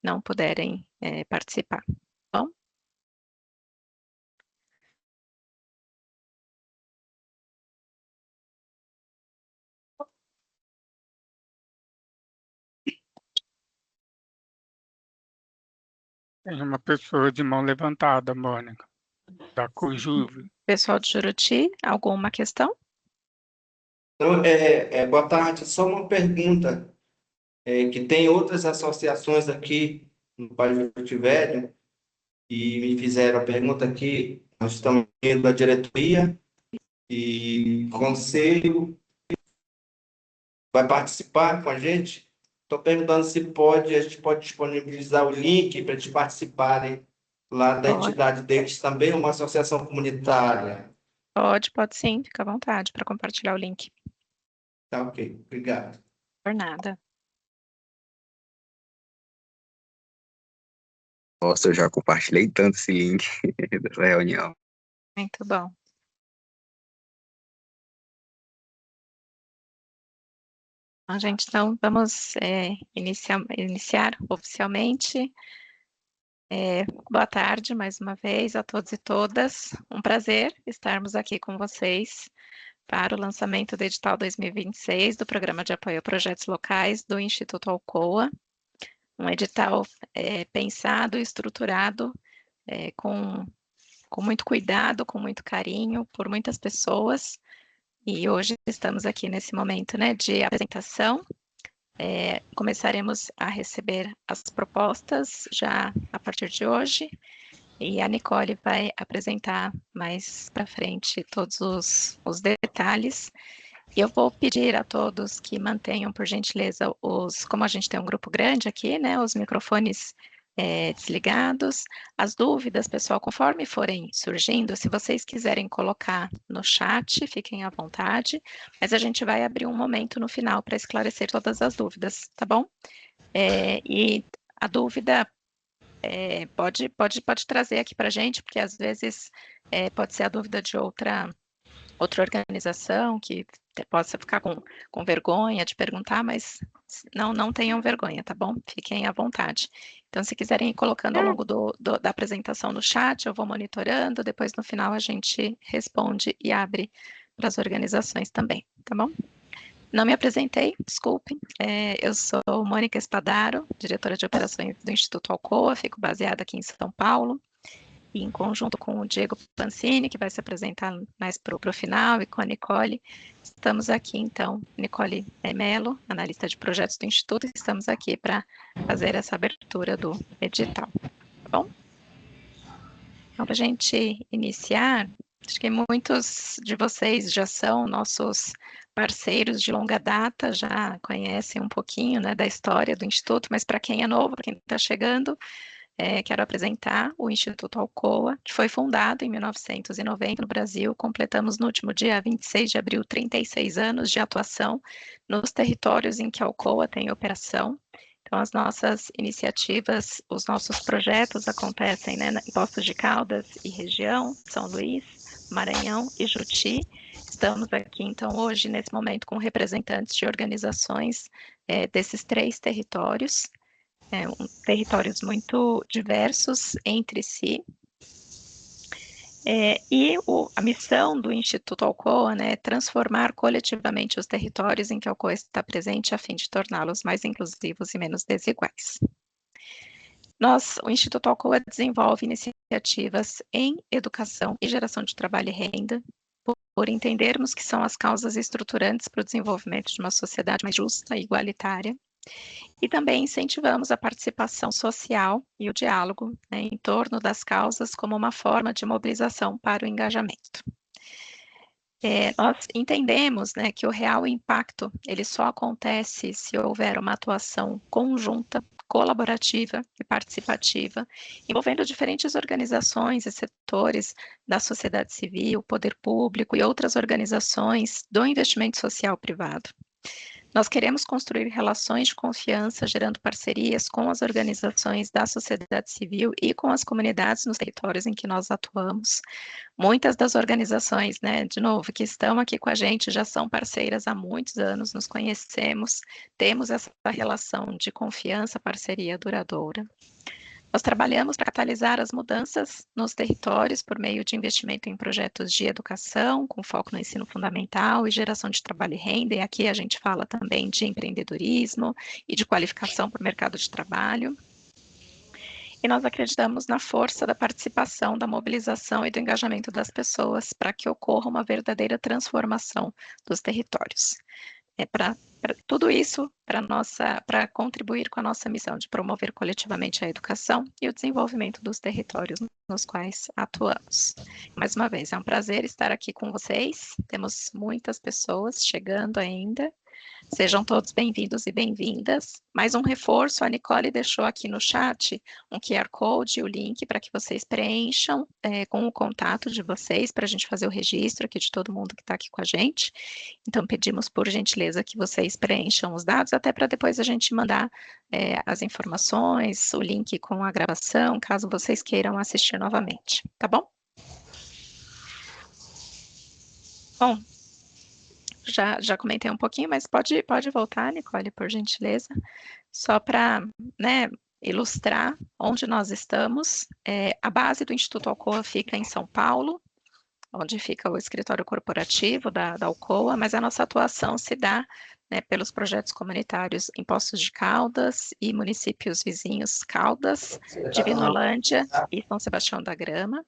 não puderem participar. Bom? Tem uma pessoa de mão levantada, Mônica, da Cojuve. Pessoal de Juruti, alguma questão? Então, boa tarde. Só uma pergunta, que tem outras associações aqui no Parque do Velho e me fizeram a pergunta aqui. Nós estamos indo da diretoria e o conselho vai participar com a gente. Estou perguntando se a gente pode disponibilizar o link para eles participarem lá da entidade deles também, uma associação comunitária. Pode sim, fica à vontade para compartilhar o link. Tá, ok. Obrigado. Por nada. Nossa, eu já compartilhei tanto esse link dessa reunião. Muito bom. Bom, gente, então vamos iniciar oficialmente. Boa tarde, mais uma vez, a todos e todas. Um prazer estarmos aqui com vocês para o lançamento do edital 2026 do Programa de Apoio a Projetos Locais do Instituto Alcoa. Um edital pensado e estruturado com muito cuidado, com muito carinho, por muitas pessoas. E hoje estamos aqui nesse momento, né, de apresentação. Começaremos a receber as propostas já a partir de hoje. E a Nicole vai apresentar mais para frente todos os detalhes. E eu vou pedir a todos que mantenham, por gentileza, como a gente tem um grupo grande aqui, né, os microfones desligados. As dúvidas, pessoal, conforme forem surgindo, se vocês quiserem colocar no chat, fiquem à vontade, mas a gente vai abrir um momento no final para esclarecer todas as dúvidas, tá bom? E a dúvida pode trazer aqui para a gente, porque às vezes pode ser a dúvida de outra organização que possa ficar com vergonha de perguntar, mas não tenham vergonha, tá bom? Fiquem à vontade. Então, se quiserem ir colocando ao longo da apresentação no chat, eu vou monitorando, depois no final a gente responde e abre para as organizações também, tá bom? Não me apresentei, desculpem. Eu sou Mônica Espadaro, diretora de operações do Instituto Alcoa, fico baseada aqui em São Paulo, e em conjunto com o Diego Pancini, que vai se apresentar mais para o final, e com a Nicole, estamos aqui então, Nicole Melo, analista de projetos do Instituto, e estamos aqui para fazer essa abertura do edital, tá bom? Então, para a gente iniciar, acho que muitos de vocês já são nossos parceiros de longa data, já conhecem um pouquinho, né, da história do Instituto, mas para quem é novo, para quem está chegando, quero apresentar o Instituto Alcoa, que foi fundado em 1990 no Brasil. Completamos no último dia 26 de abril 36 anos de atuação nos territórios em que a Alcoa tem operação. Então, as nossas iniciativas, os nossos projetos acontecem, né, em Poços de Caldas e região, São Luís, Maranhão e Juti. Estamos aqui, então, hoje, nesse momento, com representantes de organizações desses 3 territórios, territórios muito diversos entre si. A missão do Instituto Alcoa, né, é transformar coletivamente os territórios em que a Alcoa está presente a fim de torná-los mais inclusivos e menos desiguais. O Instituto Alcoa desenvolve iniciativas em educação e geração de trabalho e renda, por entendermos que são as causas estruturantes para o desenvolvimento de uma sociedade mais justa e igualitária. E também incentivamos a participação social e o diálogo, né, em torno das causas como uma forma de mobilização para o engajamento. Nós entendemos, né, que o real impacto ele só acontece se houver uma atuação conjunta, colaborativa e participativa, envolvendo diferentes organizações e setores da sociedade civil, poder público e outras organizações do investimento social privado. Nós queremos construir relações de confiança, gerando parcerias com as organizações da sociedade civil e com as comunidades nos territórios em que nós atuamos. Muitas das organizações, né, de novo, que estão aqui com a gente já são parceiras há muitos anos, nos conhecemos, temos essa relação de confiança, parceria duradoura. Nós trabalhamos para catalisar as mudanças nos territórios por meio de investimento em projetos de educação, com foco no ensino fundamental e geração de trabalho e renda, e aqui a gente fala também de empreendedorismo e de qualificação para o mercado de trabalho. E nós acreditamos na força da participação, da mobilização e do engajamento das pessoas para que ocorra uma verdadeira transformação dos territórios. Para tudo isso, para contribuir com a nossa missão de promover coletivamente a educação e o desenvolvimento dos territórios nos quais atuamos. Mais uma vez, é um prazer estar aqui com vocês, temos muitas pessoas chegando ainda. Sejam todos bem-vindos e bem-vindas. Mais um reforço, a Nicole deixou aqui no chat um QR Code e o link para que vocês preencham com o contato de vocês, para a gente fazer o registro aqui de todo mundo que está aqui com a gente. Então, pedimos por gentileza que vocês preencham os dados, até para depois a gente mandar as informações, o link com a gravação, caso vocês queiram assistir novamente, tá bom? Bom, já comentei um pouquinho, mas pode voltar, Nicole, por gentileza, só para, né, ilustrar onde nós estamos. A base do Instituto Alcoa fica em São Paulo, onde fica o escritório corporativo da Alcoa, mas a nossa atuação se dá, né, pelos projetos comunitários em Poços de Caldas e municípios vizinhos Caldas, Divinolândia e São Sebastião da Grama.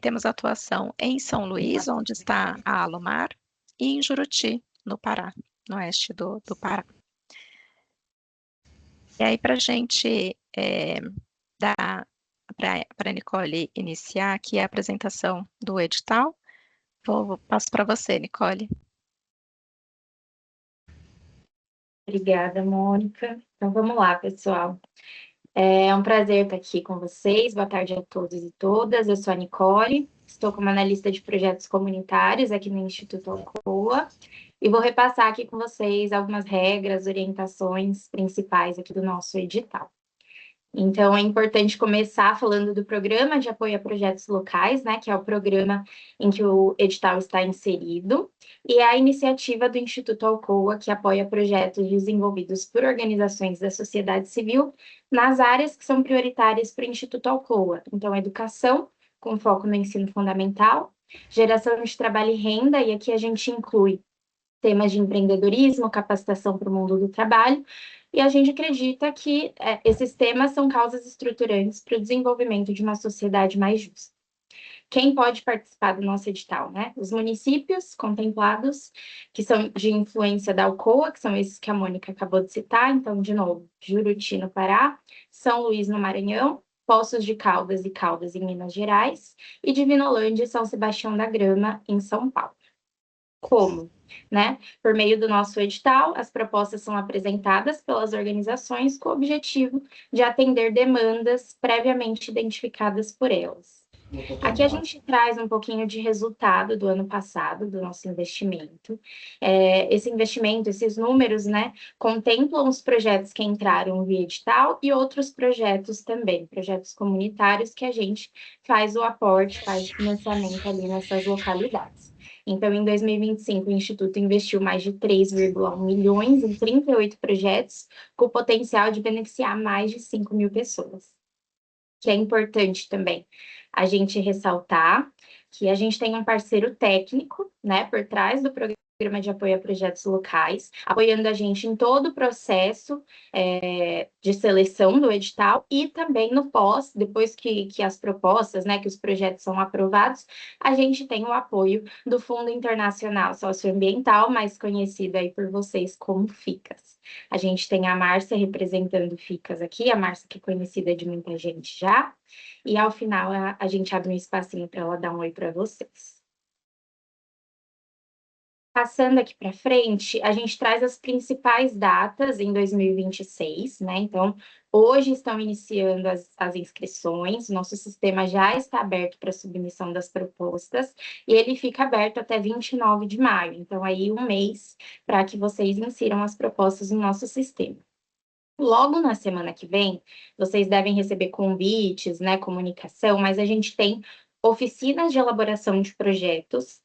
Temos atuação em São Luís, onde está a Alumar, e em Juruti, no Pará, no oeste do Pará. E aí, para a gente dar para a Nicole iniciar aqui a apresentação do edital, passo para você, Nicole. Obrigada, Mônica. Então, vamos lá, pessoal. É um prazer estar aqui com vocês. Boa tarde a todos e todas. Eu sou a Nicole, estou como analista de projetos comunitários aqui no Instituto Alcoa e vou repassar aqui com vocês algumas regras, orientações principais aqui do nosso edital. Então, é importante começar falando do Programa de Apoio a Projetos Locais, né, que é o programa em que o edital está inserido, e a iniciativa do Instituto Alcoa, que apoia projetos desenvolvidos por organizações da sociedade civil nas áreas que são prioritárias para o Instituto Alcoa. Então, educação, com foco no ensino fundamental, geração de trabalho e renda, e aqui a gente inclui temas de empreendedorismo, capacitação para o mundo do trabalho, e a gente acredita que esses temas são causas estruturantes para o desenvolvimento de uma sociedade mais justa. Quem pode participar do nosso edital, né? Os municípios contemplados, que são de influência da Alcoa, que são esses que a Mônica acabou de citar, então, de novo, Juruti, no Pará, São Luís, no Maranhão, Poços de Caldas e Caldas, em Minas Gerais, e Divinolândia e São Sebastião da Grama, em São Paulo. Como? Né? Por meio do nosso edital, as propostas são apresentadas pelas organizações com o objetivo de atender demandas previamente identificadas por elas. Aqui a gente traz um pouquinho de resultado do ano passado, do nosso investimento. Esse investimento, esses números, né, contemplam os projetos que entraram via edital e outros projetos também, projetos comunitários que a gente faz o aporte, faz o financiamento ali nessas localidades. Então, em 2025, o Instituto investiu mais de 3,1 milhões em 38 projetos, com o potencial de beneficiar mais de 5 mil pessoas. Que é importante também a gente ressaltar que a gente tem um parceiro técnico, né, por trás do Programa de Apoio a Projetos Locais, apoiando a gente em todo o processo de seleção do edital e também no pós, depois que as propostas, né, que os projetos são aprovados, a gente tem o apoio do Fundo Internacional Socioambiental, mais conhecido aí por vocês como FICAS. A gente tem a Márcia representando FICAS aqui, a Márcia que é conhecida de muita gente já, e ao final a gente abre um espacinho para ela dar um oi para vocês. Passando aqui para frente, a gente traz as principais datas em 2026, né? Então, hoje estão iniciando as inscrições, nosso sistema já está aberto para submissão das propostas, e ele fica aberto até 29 de maio. Então, aí um mês para que vocês insiram as propostas no nosso sistema. Logo na semana que vem, vocês devem receber convites, né, comunicação, mas a gente tem oficinas de elaboração de projetos.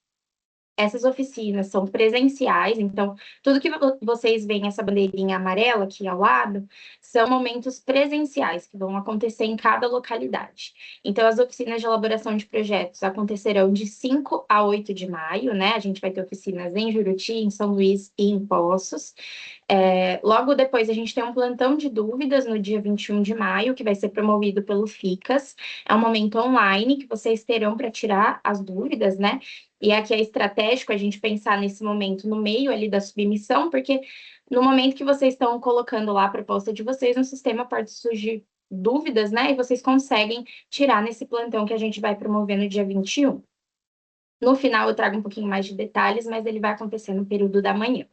Essas oficinas são presenciais, então, tudo que vocês veem, essa bandeirinha amarela aqui ao lado, são momentos presenciais que vão acontecer em cada localidade. Então, as oficinas de elaboração de projetos acontecerão de 5 a 8 de maio, né? A gente vai ter oficinas em Juruti, em São Luís e em Poços. Logo depois, a gente tem um plantão de dúvidas no dia 21 de maio, que vai ser promovido pelo FICAS. É um momento online que vocês terão para tirar as dúvidas, né? E aqui é estratégico a gente pensar nesse momento no meio ali da submissão, porque no momento que vocês estão colocando lá a proposta de vocês no sistema, pode surgir dúvidas, né? E vocês conseguem tirar nesse plantão que a gente vai promover no dia 21. No final eu trago um pouquinho mais de detalhes, mas ele vai acontecer no período da manhã.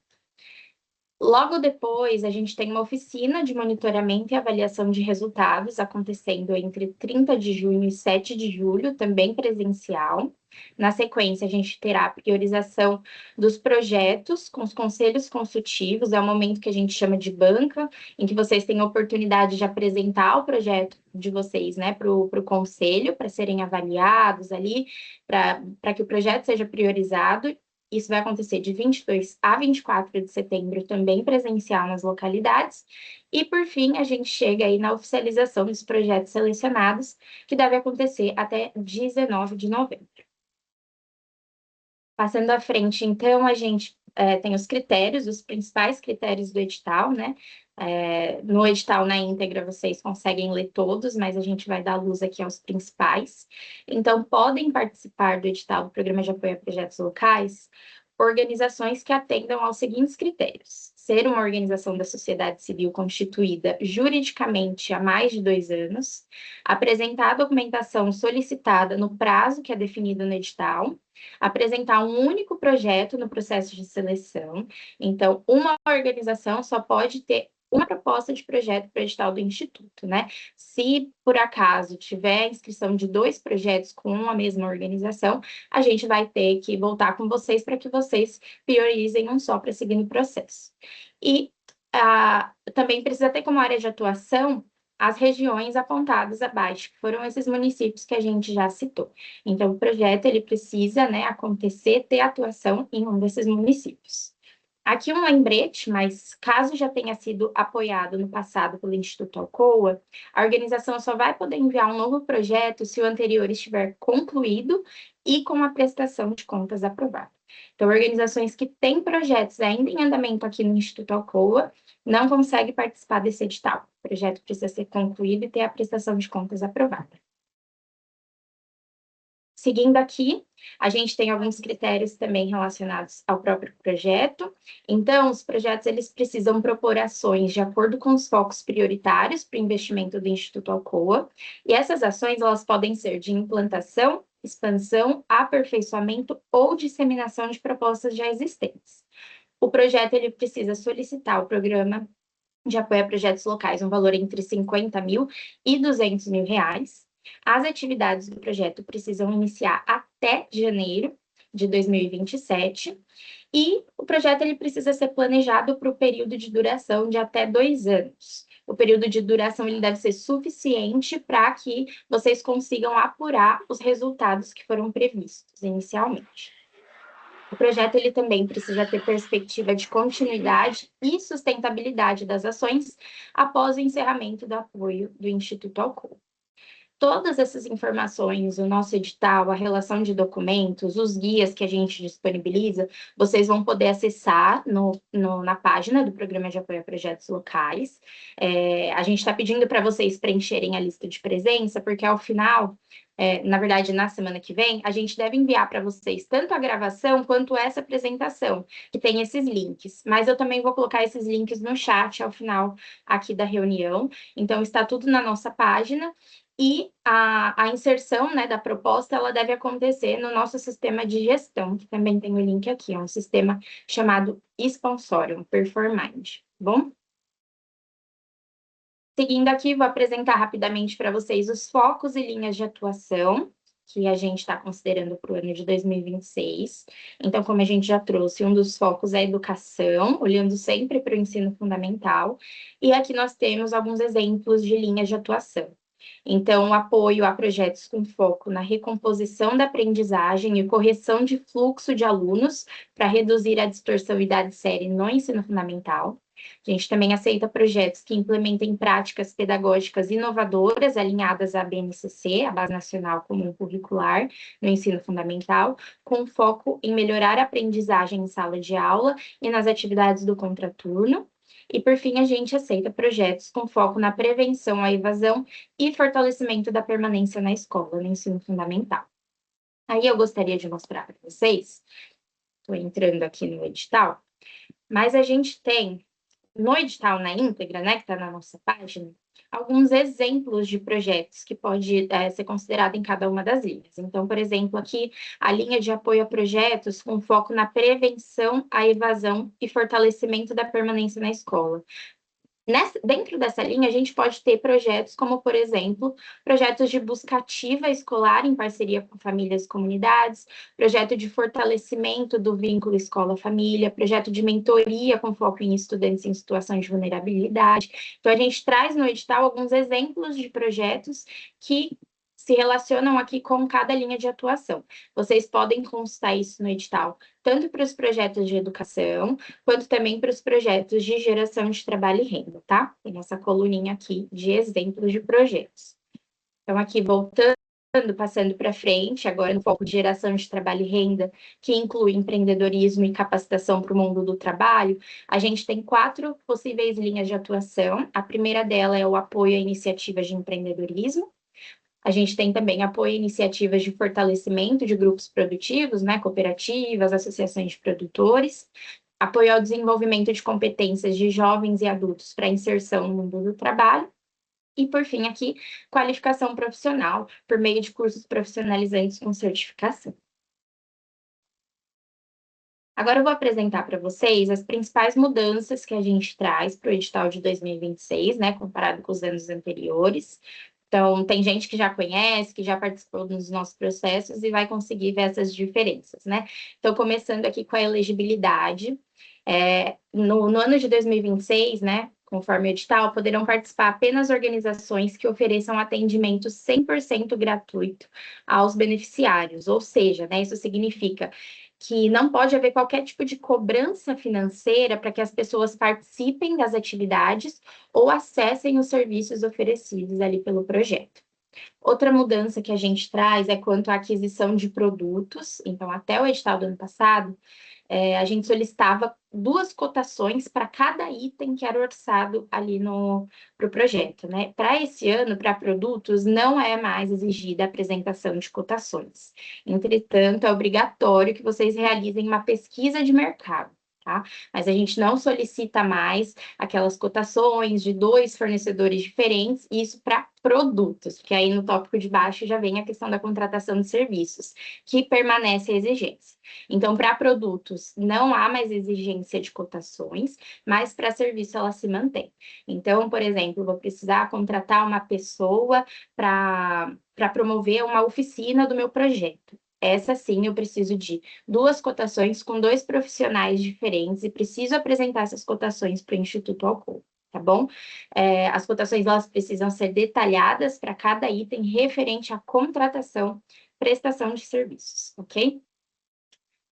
Logo depois, a gente tem uma oficina de monitoramento e avaliação de resultados acontecendo entre 30 de junho e 7 de julho, também presencial. Na sequência, a gente terá a priorização dos projetos com os conselhos consultivos, é o momento que a gente chama de banca, em que vocês têm a oportunidade de apresentar o projeto de vocês, né, para o conselho, para serem avaliados ali, para que o projeto seja priorizado. Isso vai acontecer de 22 a 24 de setembro, também presencial nas localidades. E, por fim, a gente chega aí na oficialização dos projetos selecionados, que deve acontecer até 19 de novembro. Passando à frente, então, a gente tem os critérios, os principais critérios do edital, né? No edital, na íntegra, vocês conseguem ler todos, mas a gente vai dar luz aqui aos principais. Então, podem participar do edital do Programa de Apoio a Projetos Locais organizações que atendam aos seguintes critérios: ser uma organização da sociedade civil constituída juridicamente há mais de 2 anos, apresentar a documentação solicitada no prazo que é definido no edital, apresentar um único projeto no processo de seleção. Então, uma organização só pode ter uma proposta de projeto para o edital do Instituto, né? Se, por acaso, tiver inscrição de 2 projetos com a mesma organização, a gente vai ter que voltar com vocês para que vocês priorizem um só para seguir no processo. E também precisa ter como área de atuação as regiões apontadas abaixo, que foram esses municípios que a gente já citou. Então, o projeto, ele precisa, né, acontecer, ter atuação em um desses municípios. Aqui um lembrete, mas caso já tenha sido apoiado no passado pelo Instituto Alcoa, a organização só vai poder enviar um novo projeto se o anterior estiver concluído e com a prestação de contas aprovada. Então, organizações que têm projetos ainda em andamento aqui no Instituto Alcoa não conseguem participar desse edital. O projeto precisa ser concluído e ter a prestação de contas aprovada. Seguindo aqui, a gente tem alguns critérios também relacionados ao próprio projeto. Então, os projetos, eles precisam propor ações de acordo com os focos prioritários para o investimento do Instituto Alcoa. E essas ações, elas podem ser de implantação, expansão, aperfeiçoamento ou disseminação de propostas já existentes. O projeto, ele precisa solicitar o programa de apoio a projetos locais, um valor entre 50 mil e 200 mil reais. As atividades do projeto precisam iniciar até janeiro de 2027 e o projeto, ele precisa ser planejado para o período de duração de até 2 anos. O período de duração, ele deve ser suficiente para que vocês consigam apurar os resultados que foram previstos inicialmente. O projeto, ele também precisa ter perspectiva de continuidade e sustentabilidade das ações após o encerramento do apoio do Instituto Alcoa. Todas essas informações, o nosso edital, a relação de documentos, os guias que a gente disponibiliza, vocês vão poder acessar na página do Programa de Apoio a Projetos Locais. A gente está pedindo para vocês preencherem a lista de presença, porque ao final, na verdade, na semana que vem, a gente deve enviar para vocês tanto a gravação quanto essa apresentação, que tem esses links. Mas eu também vou colocar esses links no chat ao final aqui da reunião. Então, está tudo na nossa página. E a inserção, né, da proposta, ela deve acontecer no nosso sistema de gestão, que também tem o link aqui, é um sistema chamado Sponsorium, Performind, bom? Seguindo aqui, vou apresentar rapidamente para vocês os focos e linhas de atuação que a gente está considerando para o ano de 2026. Então, como a gente já trouxe, um dos focos é a educação, olhando sempre para o ensino fundamental. E aqui nós temos alguns exemplos de linhas de atuação. Então, apoio a projetos com foco na recomposição da aprendizagem e correção de fluxo de alunos para reduzir a distorção idade-série no ensino fundamental. A gente também aceita projetos que implementem práticas pedagógicas inovadoras alinhadas à BNCC, a Base Nacional Comum Curricular, no ensino fundamental, com foco em melhorar a aprendizagem em sala de aula e nas atividades do contraturno. E, por fim, a gente aceita projetos com foco na prevenção à evasão e fortalecimento da permanência na escola, no ensino fundamental. Aí eu gostaria de mostrar para vocês, estou entrando aqui no edital, mas a gente tem no edital na íntegra, né, que está na nossa página, alguns exemplos de projetos que pode ser considerado em cada uma das linhas. Então, por exemplo, aqui a linha de apoio a projetos com foco na prevenção à evasão e fortalecimento da permanência na escola. Dentro dessa linha, a gente pode ter projetos como, por exemplo, projetos de busca ativa escolar em parceria com famílias e comunidades, projeto de fortalecimento do vínculo escola-família, projeto de mentoria com foco em estudantes em situação de vulnerabilidade. Então, a gente traz no edital alguns exemplos de projetos que se relacionam aqui com cada linha de atuação. Vocês podem consultar isso no edital, tanto para os projetos de educação, quanto também para os projetos de geração de trabalho e renda, tá? Tem essa coluninha aqui de exemplos de projetos. Então, aqui voltando, passando para frente, agora no foco de geração de trabalho e renda, que inclui empreendedorismo e capacitação para o mundo do trabalho, a gente tem 4 possíveis linhas de atuação. A primeira dela é o apoio a iniciativas de empreendedorismo. A gente tem também apoio a iniciativas de fortalecimento de grupos produtivos, né, cooperativas, associações de produtores, apoio ao desenvolvimento de competências de jovens e adultos para inserção no mundo do trabalho, e, por fim, aqui, qualificação profissional por meio de cursos profissionalizantes com certificação. Agora eu vou apresentar para vocês as principais mudanças que a gente traz para o edital de 2026, né, comparado com os anos anteriores. Então, tem gente que já conhece, que já participou dos nossos processos e vai conseguir ver essas diferenças, né? Então, começando aqui com a elegibilidade. No ano de 2026, né, conforme o edital, poderão participar apenas organizações que ofereçam atendimento 100% gratuito aos beneficiários, ou seja, né, isso significa que não pode haver qualquer tipo de cobrança financeira para que as pessoas participem das atividades ou acessem os serviços oferecidos ali pelo projeto. Outra mudança que a gente traz é quanto à aquisição de produtos. Então, até o edital do ano passado, a gente solicitava 2 cotações para cada item que era orçado ali para o projeto, né? Para esse ano, para produtos, não é mais exigida a apresentação de cotações. Entretanto, é obrigatório que vocês realizem uma pesquisa de mercado, tá? Mas a gente não solicita mais aquelas cotações de 2 fornecedores diferentes, isso para produtos, porque aí no tópico de baixo já vem a questão da contratação de serviços, que permanece a exigência. Então, para produtos, não há mais exigência de cotações, mas para serviço ela se mantém. Então, por exemplo, vou precisar contratar uma pessoa para promover uma oficina do meu projeto. Essa sim, eu preciso de 2 cotações com 2 profissionais diferentes e preciso apresentar essas cotações para o Instituto Alcoa, tá bom? As cotações, elas precisam ser detalhadas para cada item referente à contratação, prestação de serviços, ok?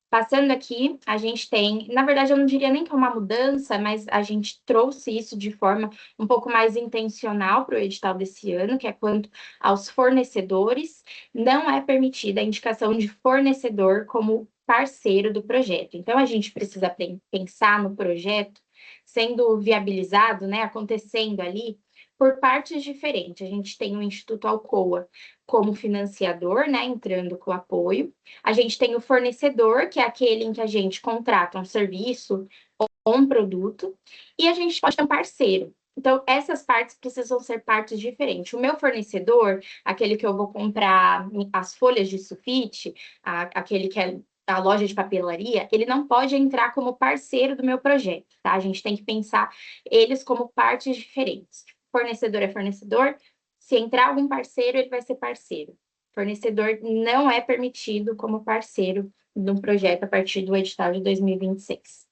Passando aqui, a gente tem, na verdade, eu não diria nem que é uma mudança, mas a gente trouxe isso de forma um pouco mais intencional para o edital desse ano, que é quanto aos fornecedores, não é permitida a indicação de fornecedor como parceiro do projeto. Então, a gente precisa pensar no projeto sendo viabilizado, né, acontecendo ali, por partes diferentes. A gente tem o Instituto Alcoa como financiador, né, entrando com apoio. A gente tem o fornecedor, que é aquele em que a gente contrata um serviço ou um produto. E a gente pode ter um parceiro, Então, essas partes precisam ser partes diferentes. O meu fornecedor, aquele que eu vou comprar as folhas de sulfite, aquele que é da loja de papelaria, ele não pode entrar como parceiro do meu projeto, tá? A gente tem que pensar eles como partes diferentes. Fornecedor é fornecedor, se entrar algum parceiro, ele vai ser parceiro. Fornecedor não é permitido como parceiro do projeto a partir do edital de 2026.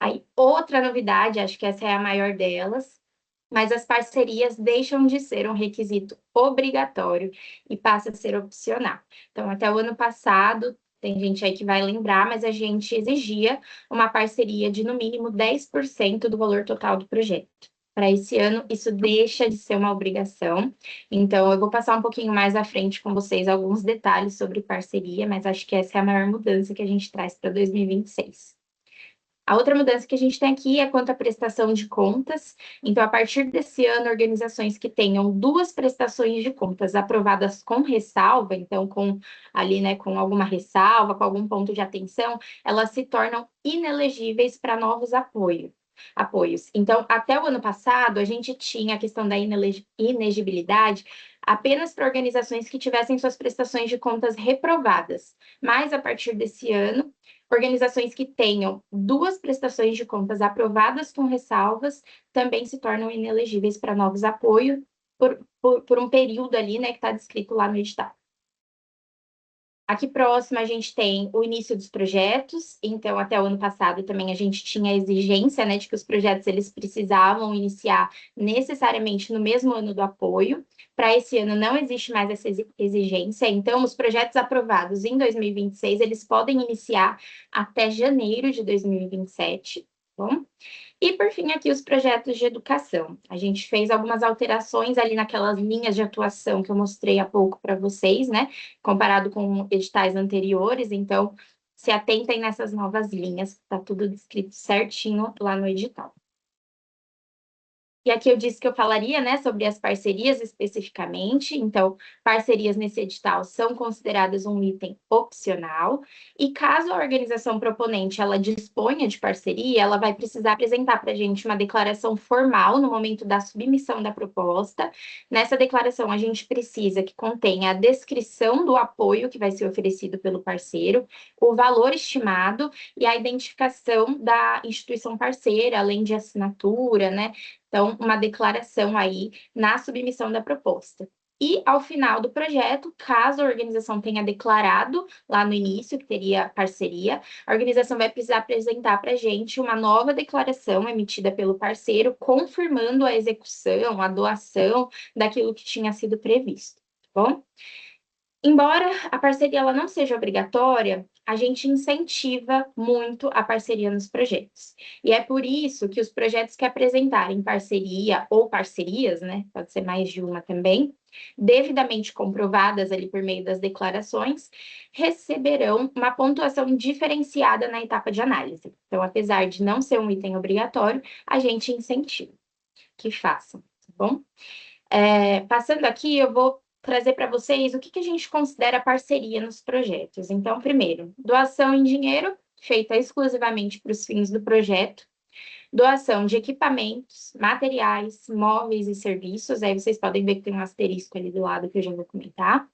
Aí, outra novidade, acho que essa é a maior delas, mas as parcerias deixam de ser um requisito obrigatório e passa a ser opcional. Então, até o ano passado, tem gente aí que vai lembrar, mas a gente exigia uma parceria de, no mínimo, 10% do valor total do projeto. Para esse ano, isso deixa de ser uma obrigação. Então, eu vou passar um pouquinho mais à frente com vocês alguns detalhes sobre parceria, mas acho que essa é a maior mudança que a gente traz para 2026. A outra mudança que a gente tem aqui é quanto à prestação de contas. Então, a partir desse ano, organizações que tenham 2 prestações de contas aprovadas com ressalva, então com ali, né, com alguma ressalva, com algum ponto de atenção, elas se tornam inelegíveis para novos apoios. Então, até o ano passado, a gente tinha a questão da inegibilidade apenas para organizações que tivessem suas prestações de contas reprovadas. Mas, a partir desse ano, organizações que tenham 2 prestações de contas aprovadas com ressalvas também se tornam inelegíveis para novos apoios por um período ali, né, que está descrito lá no edital. Aqui próximo a gente tem o início dos projetos, então até o ano passado também a gente tinha a exigência, né, de que os projetos eles precisavam iniciar necessariamente no mesmo ano do apoio. Para esse ano não existe mais essa exigência, então os projetos aprovados em 2026, eles podem iniciar até janeiro de 2027, tá bom? E, por fim, aqui os projetos de educação. A gente fez algumas alterações ali naquelas linhas de atuação que eu mostrei há pouco para vocês, né? Comparado com editais anteriores. Então, se atentem nessas novas linhas, está tudo descrito certinho lá no edital. E aqui eu disse que eu falaria, né, sobre as parcerias especificamente. Então, parcerias nesse edital são consideradas um item opcional. E caso a organização proponente ela disponha de parceria, ela vai precisar apresentar para a gente uma declaração formal no momento da submissão da proposta. Nessa declaração, a gente precisa que contenha a descrição do apoio que vai ser oferecido pelo parceiro, o valor estimado e a identificação da instituição parceira, além de assinatura, né? Então, uma declaração aí na submissão da proposta. E, ao final do projeto, caso a organização tenha declarado lá no início que teria parceria, a organização vai precisar apresentar para a gente uma nova declaração emitida pelo parceiro, confirmando a execução, a doação daquilo que tinha sido previsto, tá bom? Embora a parceria ela não seja obrigatória, a gente incentiva muito a parceria nos projetos. E é por isso que os projetos que apresentarem parceria ou parcerias, né, pode ser mais de uma também, devidamente comprovadas ali por meio das declarações, receberão uma pontuação diferenciada na etapa de análise. Então, apesar de não ser um item obrigatório, a gente incentiva que façam, tá bom? Passando aqui, eu vou trazer para vocês o que a gente considera parceria nos projetos. Então, primeiro, doação em dinheiro, feita exclusivamente para os fins do projeto. Doação de equipamentos, materiais, móveis e serviços. Aí vocês podem ver que tem um asterisco ali do lado que eu já vou comentar.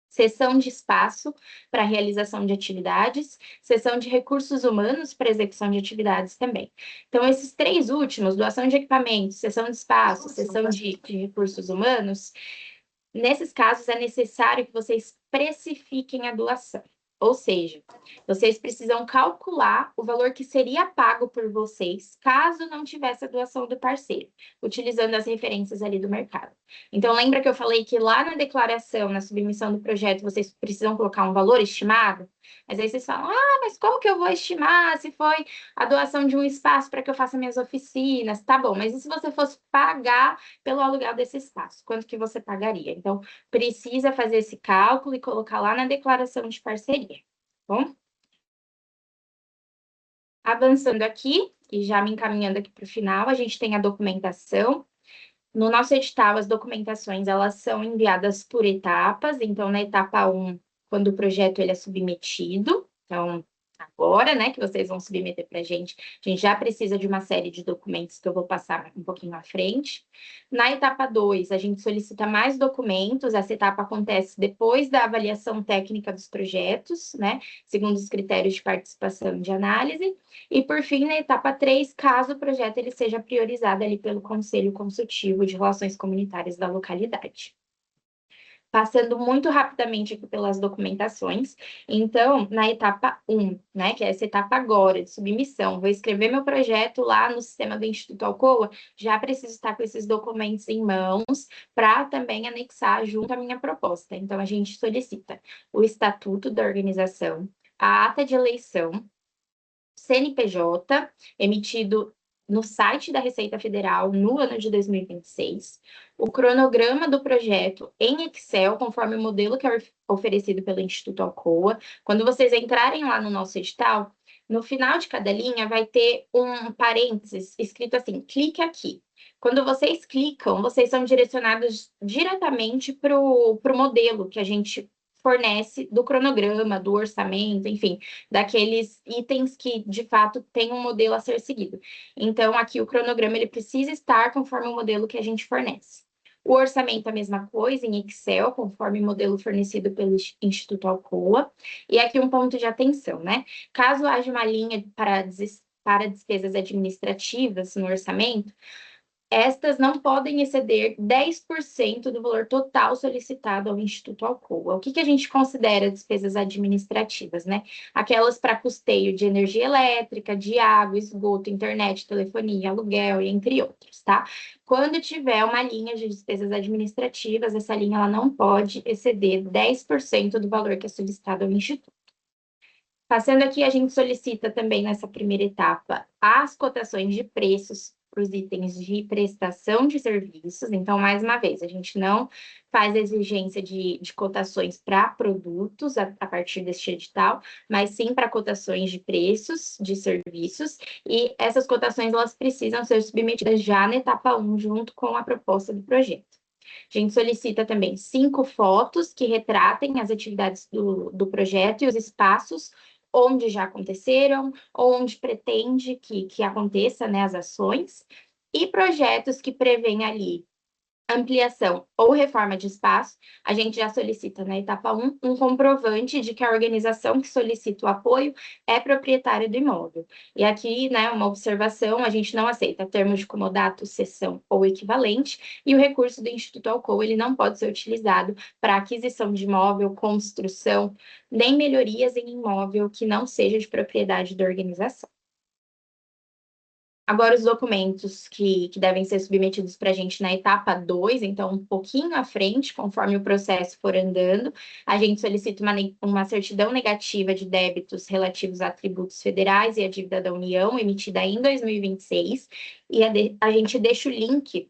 Cessão de espaço para realização de atividades, cessão de recursos humanos para execução de atividades também. Então, esses 3 últimos, doação de equipamentos, cessão de espaço, cessão de recursos humanos, nesses casos é necessário que vocês precifiquem a doação. Ou seja, vocês precisam calcular o valor que seria pago por vocês caso não tivesse a doação do parceiro, utilizando as referências ali do mercado. Então, lembra que eu falei que lá na declaração, na submissão do projeto, vocês precisam colocar um valor estimado? Mas aí vocês falam, mas como que eu vou estimar se foi a doação de um espaço para que eu faça minhas oficinas? Tá bom, mas e se você fosse pagar pelo aluguel desse espaço? Quanto que você pagaria? Então, precisa fazer esse cálculo e colocar lá na declaração de parceria, tá bom? Avançando aqui, e já me encaminhando aqui para o final, a gente tem a documentação. No nosso edital, as documentações, elas são enviadas por etapas. Então, na etapa 1, quando o projeto ele é submetido, então, agora, né, que vocês vão submeter para a gente já precisa de uma série de documentos que eu vou passar um pouquinho à frente. Na etapa 2, a gente solicita mais documentos, essa etapa acontece depois da avaliação técnica dos projetos, né, segundo os critérios de participação e de análise, e por fim, na etapa 3, caso o projeto ele seja priorizado ali pelo Conselho Consultivo de Relações Comunitárias da localidade. Passando muito rapidamente aqui pelas documentações. Então, na etapa 1, né, que é essa etapa agora de submissão, vou escrever meu projeto lá no sistema do Instituto Alcoa, já preciso estar com esses documentos em mãos para também anexar junto à minha proposta. Então, a gente solicita o estatuto da organização, a ata de eleição, CNPJ, emitido no site da Receita Federal no ano de 2026, o cronograma do projeto em Excel, conforme o modelo que é oferecido pelo Instituto Alcoa. Quando vocês entrarem lá no nosso edital, no final de cada linha vai ter um parênteses escrito assim, clique aqui. Quando vocês clicam, vocês são direcionados diretamente para o modelo que a gente fornece do cronograma, do orçamento, enfim, daqueles itens que, de fato, tem um modelo a ser seguido. Então, aqui o cronograma ele precisa estar conforme o modelo que a gente fornece. O orçamento, a mesma coisa, em Excel, conforme o modelo fornecido pelo Instituto Alcoa. E aqui um ponto de atenção, né? Caso haja uma linha para despesas administrativas no orçamento, estas não podem exceder 10% do valor total solicitado ao Instituto Alcoa. O que a gente considera despesas administrativas, né? Aquelas para custeio de energia elétrica, de água, esgoto, internet, telefonia, aluguel e entre outros, tá? Quando tiver uma linha de despesas administrativas, essa linha ela não pode exceder 10% do valor que é solicitado ao Instituto. Passando aqui, a gente solicita também nessa primeira etapa as cotações de preços para os itens de prestação de serviços. Então, mais uma vez, a gente não faz exigência de cotações para produtos a partir deste edital, mas sim para cotações de preços de serviços. E essas cotações elas precisam ser submetidas já na etapa 1, junto com a proposta do projeto. A gente solicita também 5 fotos que retratem as atividades do projeto e os espaços onde já aconteceram, ou onde pretende que aconteça, né, as ações, e projetos que prevêem ali ampliação ou reforma de espaço, a gente já solicita na etapa 1 um comprovante de que a organização que solicita o apoio é proprietária do imóvel. E aqui, né, uma observação, a gente não aceita termos de comodato, cessão ou equivalente, e o recurso do Instituto Alcoa, ele não pode ser utilizado para aquisição de imóvel, construção, nem melhorias em imóvel que não seja de propriedade da organização. Agora, os documentos que devem ser submetidos para a gente na etapa 2, então um pouquinho à frente, conforme o processo for andando, a gente solicita uma certidão negativa de débitos relativos a tributos federais e a dívida da União, emitida em 2026, e a gente deixa o link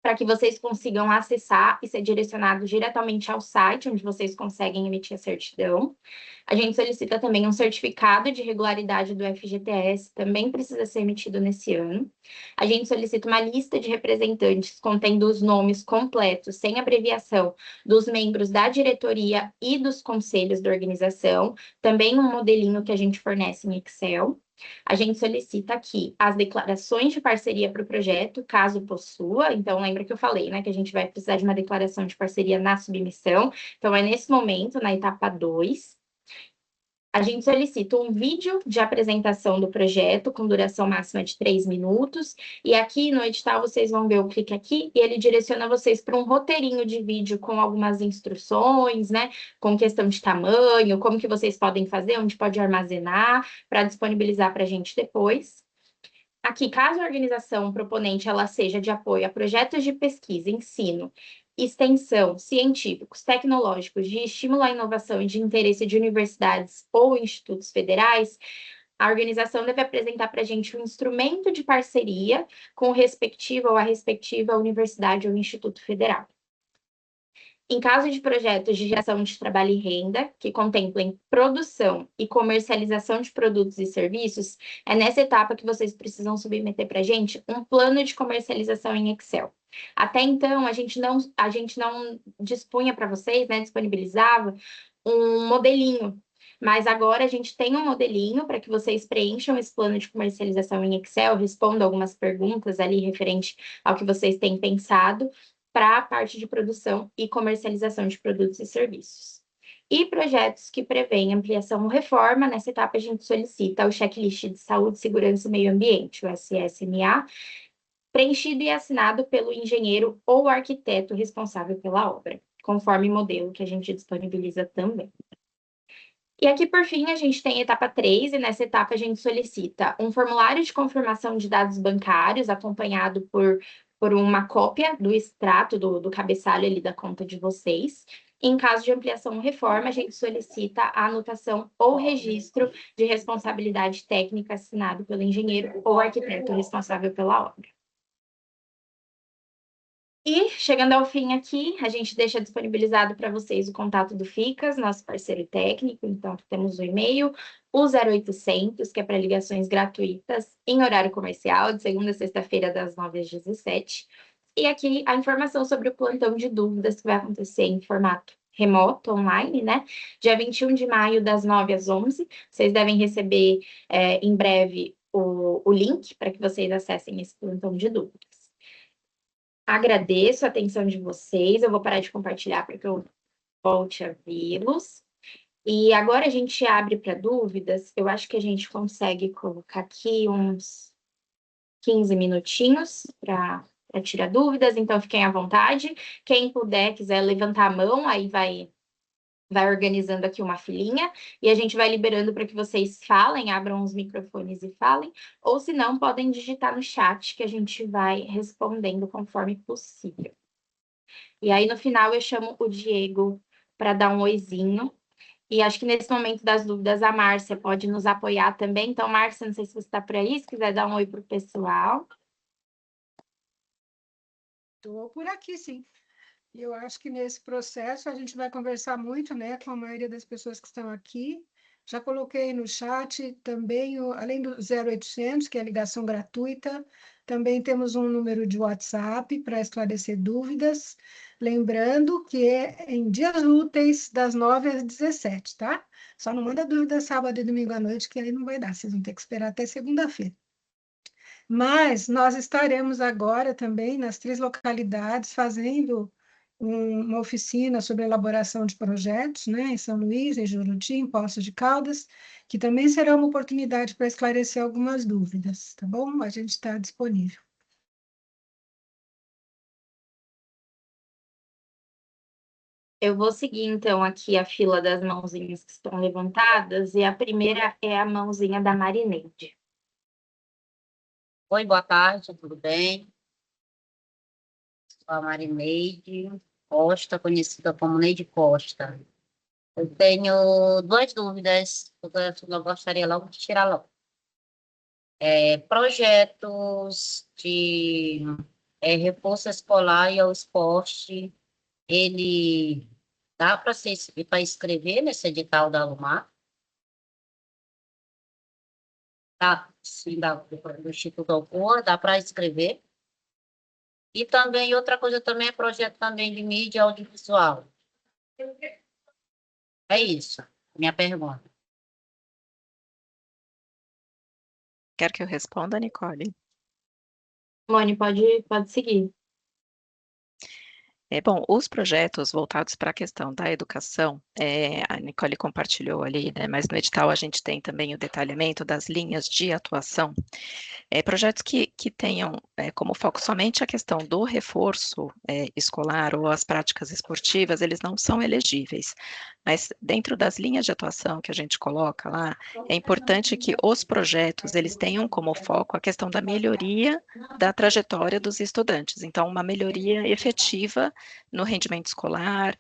para que vocês consigam acessar e ser direcionados diretamente ao site, onde vocês conseguem emitir a certidão. A gente solicita também um certificado de regularidade do FGTS, também precisa ser emitido nesse ano. A gente solicita uma lista de representantes contendo os nomes completos, sem abreviação, dos membros da diretoria e dos conselhos da organização, também um modelinho que a gente fornece em Excel. A gente solicita aqui as declarações de parceria para o projeto, caso possua. Então, lembra que eu falei, né, que a gente vai precisar de uma declaração de parceria na submissão. Então, é nesse momento, na etapa 2. A gente solicita um vídeo de apresentação do projeto com duração máxima de 3 minutos. E aqui no edital vocês vão ver o clique aqui e ele direciona vocês para um roteirinho de vídeo com algumas instruções, né? Com questão de tamanho, como que vocês podem fazer, onde pode armazenar, para disponibilizar para a gente depois. Aqui, caso a organização proponente ela seja de apoio a projetos de pesquisa, ensino, extensão, científicos, tecnológicos, de estímulo à inovação e de interesse de universidades ou institutos federais, a organização deve apresentar para a gente um instrumento de parceria com o respectivo ou a respectiva universidade ou instituto federal. Em caso de projetos de geração de trabalho e renda, que contemplem produção e comercialização de produtos e serviços, é nessa etapa que vocês precisam submeter para a gente um plano de comercialização em Excel. Até então, a gente não dispunha para vocês, né, disponibilizava um modelinho Mas agora a gente tem um modelinho para que vocês preencham esse plano de comercialização em Excel, respondam algumas perguntas ali referente ao que vocês têm pensado para a parte de produção e comercialização de produtos e serviços. E projetos que prevêem ampliação ou reforma, nessa etapa a gente solicita o checklist de saúde, segurança e meio ambiente, o SSMA, preenchido e assinado pelo engenheiro ou arquiteto responsável pela obra, conforme modelo que a gente disponibiliza também. E aqui, por fim, a gente tem a etapa 3, e nessa etapa a gente solicita um formulário de confirmação de dados bancários, acompanhado por uma cópia do extrato do cabeçalho ali da conta de vocês. Em caso de ampliação ou reforma, a gente solicita a anotação ou registro de responsabilidade técnica assinado pelo engenheiro ou arquiteto responsável pela obra. E, chegando ao fim aqui, a gente deixa disponibilizado para vocês o contato do FICAS, nosso parceiro técnico. Então, temos o e-mail, o 0800, que é para ligações gratuitas, em horário comercial, de segunda a sexta-feira, das 9 às 17. E aqui a informação sobre o plantão de dúvidas, que vai acontecer em formato remoto, online, né? Dia 21 de maio, das 9 às 11. Vocês devem receber em breve o link para que vocês acessem esse plantão de dúvidas. Agradeço a atenção de vocês. Eu vou parar de compartilhar para que eu volte a vê-los. E agora a gente abre para dúvidas. Eu acho que a gente consegue colocar aqui uns 15 minutinhos para tirar dúvidas. Então, fiquem à vontade. Quem puder, quiser levantar a mão, aí vai organizando aqui uma filinha e a gente vai liberando para que vocês falem, abram os microfones e falem, ou se não, podem digitar no chat que a gente vai respondendo conforme possível. E aí, no final, eu chamo o Diego para dar um oizinho. E acho que nesse momento das dúvidas, a Márcia pode nos apoiar também. Então, Márcia, não sei se você está por aí, se quiser dar um oi para o pessoal. Estou por aqui, sim. E eu acho que nesse processo a gente vai conversar muito, né, com a maioria das pessoas que estão aqui. Já coloquei no chat também, além do 0800, que é a ligação gratuita, também temos um número de WhatsApp para esclarecer dúvidas. Lembrando que é em dias úteis, das 9 às 17, tá? Só não manda dúvida sábado e domingo à noite, que aí não vai dar, vocês vão ter que esperar até segunda-feira. Mas nós estaremos agora também nas 3 localidades fazendo uma oficina sobre elaboração de projetos, né, em São Luís, em Juruti, em Poços de Caldas, que também será uma oportunidade para esclarecer algumas dúvidas, tá bom? A gente está disponível. Eu vou seguir, então, aqui a fila das mãozinhas que estão levantadas, e a primeira é a mãozinha da Marineide. Oi, boa tarde, tudo bem? Sou a Marineide Costa, conhecida como Neide Costa. Eu tenho 2 dúvidas, eu gostaria logo de tirar logo. Projetos de reforço escolar e ao esporte, ele dá para escrever nesse edital da Alumar? Tá, sim, do Instituto Alcoa, dá para escrever? E também, outra coisa também é projeto também de mídia audiovisual. É isso, minha pergunta. Quer que eu responda, Nicole? Mone, pode seguir. Bom, os projetos voltados para a questão da educação, a Nicole compartilhou ali, né, mas no edital a gente tem também o detalhamento das linhas de atuação. Projetos que tenham como foco somente a questão do reforço escolar ou as práticas esportivas, eles não são elegíveis. Mas dentro das linhas de atuação que a gente coloca lá, é importante que os projetos, eles tenham como foco a questão da melhoria da trajetória dos estudantes. Então, uma melhoria efetiva no rendimento escolar,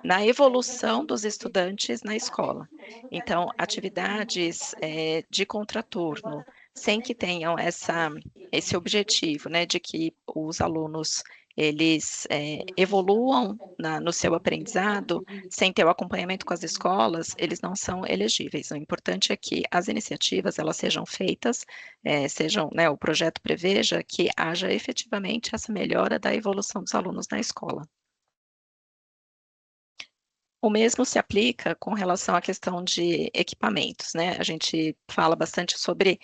na evolução dos estudantes na escola. Então, atividades de contraturno, sem que tenham esse objetivo, né, de que os alunos eles evoluam no seu aprendizado, sem ter o acompanhamento com as escolas, eles não são elegíveis. O importante é que as iniciativas elas sejam feitas, né, o projeto preveja que haja efetivamente essa melhora da evolução dos alunos na escola. O mesmo se aplica com relação à questão de equipamentos, né? A gente fala bastante sobre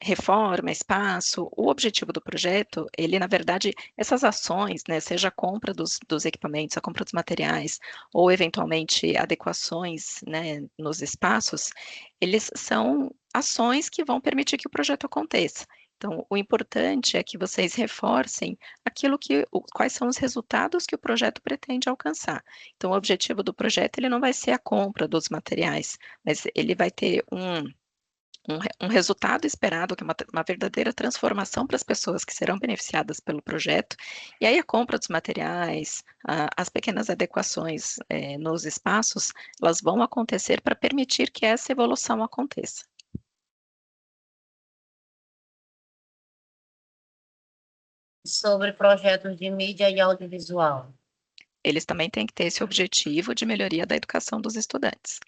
reforma, espaço. O objetivo do projeto, ele, na verdade, essas ações, né, seja a compra dos equipamentos, a compra dos materiais, ou eventualmente adequações, né, nos espaços, eles são ações que vão permitir que o projeto aconteça. Então, o importante é que vocês reforcem quais são os resultados que o projeto pretende alcançar. Então, o objetivo do projeto, ele não vai ser a compra dos materiais, mas ele vai ter um resultado esperado, que é uma verdadeira transformação para as pessoas que serão beneficiadas pelo projeto, e aí a compra dos materiais, as pequenas adequações nos espaços, elas vão acontecer para permitir que essa evolução aconteça. Sobre projetos de mídia e audiovisual. Eles também têm que ter esse objetivo de melhoria da educação dos estudantes.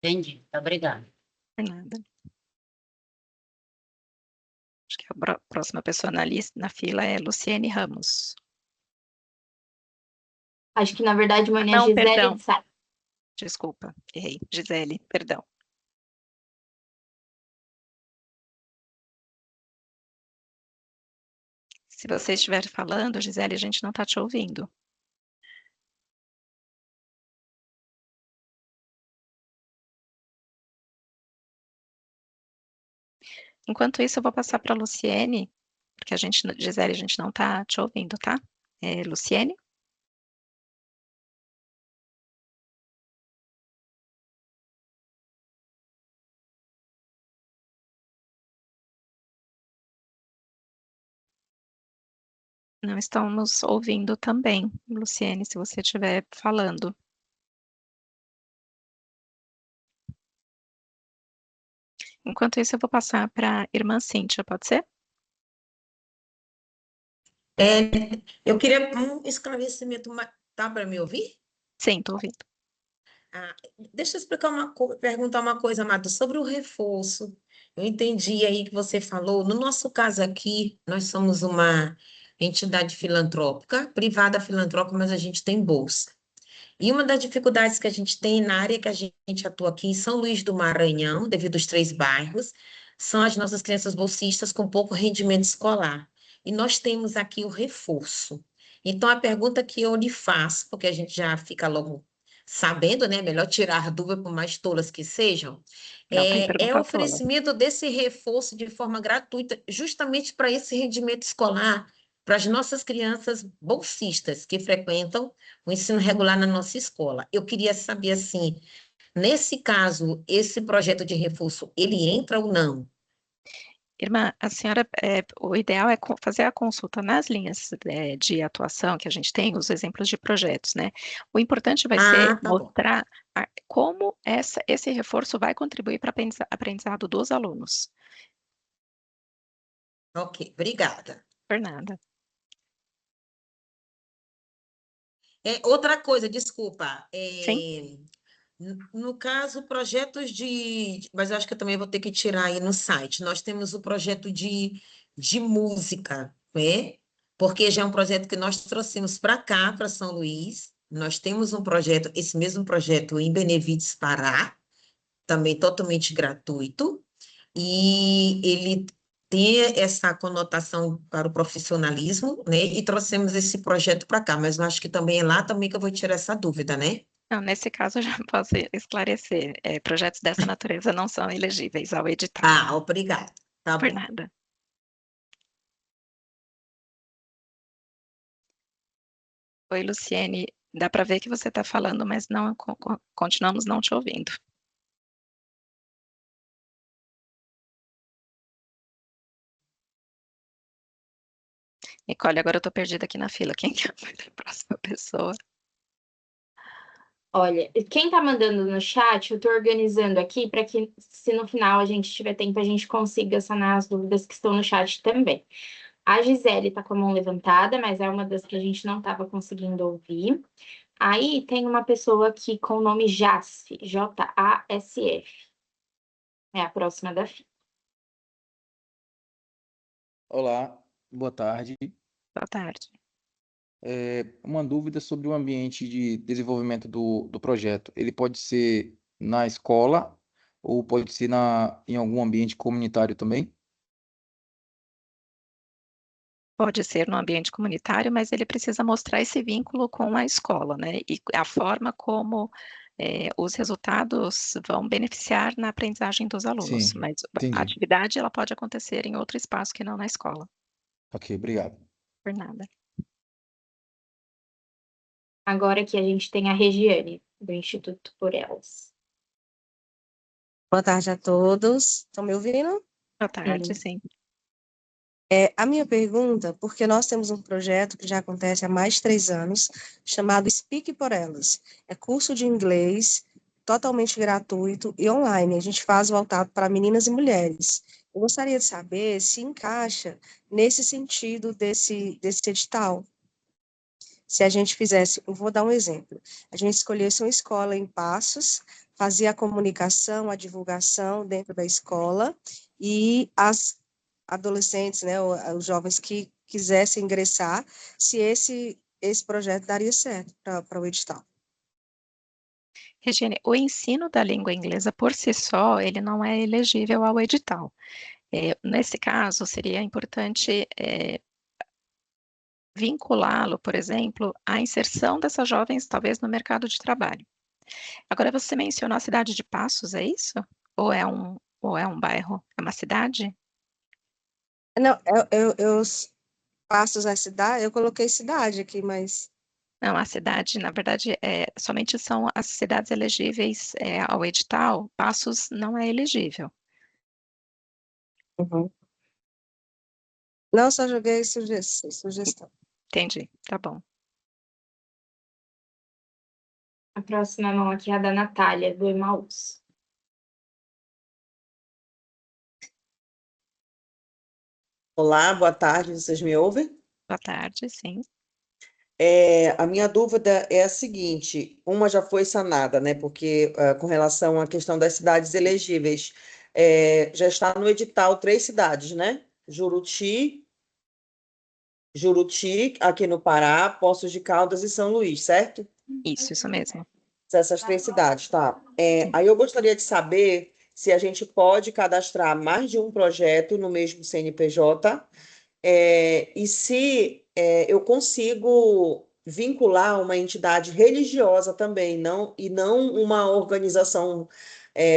Entendi. Obrigada. Por nada. Acho que a próxima pessoa na fila é Luciene Ramos. Acho que, na verdade, mãe, é a Não, Gisele perdão. de Sá. Desculpa, errei. Gisele, perdão. Se você estiver falando, Gisele, a gente não está te ouvindo. Enquanto isso, eu vou passar para a Luciene, porque Gisele, a gente não está te ouvindo, tá? Luciene? Não estamos ouvindo também, Luciene, se você estiver falando. Enquanto isso, eu vou passar para a irmã Cíntia, pode ser? Eu queria um esclarecimento, tá para me ouvir? Sim, estou ouvindo. Deixa eu explicar perguntar uma coisa, Marta, sobre o reforço. Eu entendi aí que você falou. No nosso caso aqui, nós somos uma entidade filantrópica, privada filantrópica, mas a gente tem bolsa. E uma das dificuldades que a gente tem na área que a gente atua aqui em São Luís do Maranhão, devido aos 3 bairros, são as nossas crianças bolsistas com pouco rendimento escolar. E nós temos aqui o reforço. Então, a pergunta que eu lhe faço, porque a gente já fica logo sabendo, né? Melhor tirar dúvida, por mais tolas que sejam, Não tem é o pergunta tola. oferecimento desse reforço de forma gratuita, justamente para esse rendimento escolar, para as nossas crianças bolsistas que frequentam o ensino regular na nossa escola. Eu queria saber, assim, nesse caso, esse projeto de reforço, ele entra ou não? Irmã, a senhora, o ideal é fazer a consulta nas linhas de atuação que a gente tem, os exemplos de projetos, né? O importante vai ser Tá bom. mostrar como esse reforço vai contribuir para o aprendizado dos alunos. Ok, obrigada. Por nada. Outra coisa, desculpa. Sim. No caso, projetos mas eu acho que eu também vou ter que tirar aí no site. Nós temos o projeto de música, né? Porque já é um projeto que nós trouxemos para cá, para São Luís. Nós temos um projeto, esse mesmo projeto em Benevides, Pará, também totalmente gratuito, e ele tem essa conotação para o profissionalismo, né? E trouxemos esse projeto para cá, mas eu acho que também é lá também que eu vou tirar essa dúvida, né? Não, nesse caso eu já posso esclarecer. Projetos dessa natureza não são elegíveis ao edital. Obrigada. Tá Por bom. nada. Oi, Luciene. Dá para ver que você está falando, mas não continuamos não te ouvindo. Nicole, agora eu estou perdida aqui na fila. Quem que é a próxima pessoa? Olha, quem tá mandando no chat, eu tô organizando aqui para que, se no final a gente tiver tempo, a gente consiga sanar as dúvidas que estão no chat também. A Gisele tá com a mão levantada, mas é uma das que a gente não estava conseguindo ouvir. Aí tem uma pessoa aqui com o nome JASF, J-A-S-F. É a próxima da fila. Olá, boa tarde. Boa tarde. uma dúvida sobre o ambiente de desenvolvimento do projeto. Ele pode ser na escola ou pode ser em algum ambiente comunitário também? Pode ser no ambiente comunitário, mas ele precisa mostrar esse vínculo com a escola, né? E a forma como os resultados vão beneficiar na aprendizagem dos alunos. Sim, Mas a entendi. atividade ela pode acontecer em outro espaço que não na escola. Ok, obrigado. Por nada. Agora aqui a gente tem a Regiane, do Instituto Por Elas. Boa tarde a todos. Estão me ouvindo? Boa tarde, sim. A minha pergunta, porque nós temos um projeto que já acontece há mais de 3 anos, chamado Speak Por Elas. É curso de inglês totalmente gratuito e online. A gente faz voltado para meninas e mulheres. Eu gostaria de saber se encaixa nesse sentido desse edital. Se a gente fizesse, eu vou dar um exemplo, a gente escolhesse uma escola em Passos, fazia a comunicação, a divulgação dentro da escola, e as adolescentes, né, os jovens que quisessem ingressar, se esse projeto daria certo para o edital. Regiane, o ensino da língua inglesa por si só, ele não é elegível ao edital. Nesse caso, seria importante vinculá-lo, por exemplo, à inserção dessas jovens, talvez, no mercado de trabalho. Agora, você mencionou a cidade de Passos, é isso? Ou é um bairro? É uma cidade? Não, eu Passos a cidade, eu coloquei cidade aqui, mas... Não, a cidade, na verdade, somente são as cidades elegíveis ao edital. Passos não é elegível. Uhum. Não, só joguei sugestão. Entendi, tá bom. A próxima mão aqui é a da Natália, do Emaús. Olá, boa tarde, vocês me ouvem? Boa tarde, sim. A minha dúvida é a seguinte, uma já foi sanada, né? Porque com relação à questão das cidades elegíveis, já está no edital 3 cidades, né? Juruti, aqui no Pará, Poços de Caldas e São Luís, certo? Isso mesmo. Essas 3 cidades, tá. Aí eu gostaria de saber se a gente pode cadastrar mais de um projeto no mesmo CNPJ, e se eu consigo vincular uma entidade religiosa também, e não uma organização,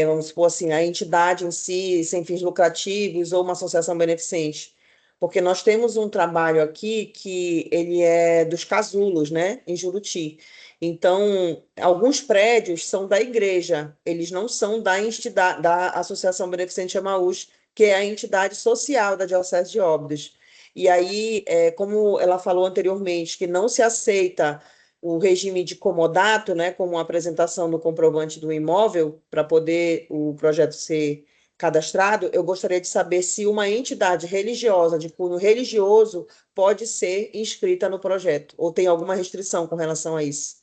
vamos supor assim, a entidade em si, sem fins lucrativos, ou uma associação beneficente. Porque nós temos um trabalho aqui que ele é dos casulos, né, em Juruti. Então, alguns prédios são da igreja, eles não são da entidade, da Associação Beneficente Emaús, que é a entidade social da Diocese de Óbidos. E aí, como ela falou anteriormente, que não se aceita o regime de comodato, né, como uma apresentação do comprovante do imóvel, para poder o projeto ser cadastrado, eu gostaria de saber se uma entidade religiosa, de cunho religioso, pode ser inscrita no projeto, ou tem alguma restrição com relação a isso.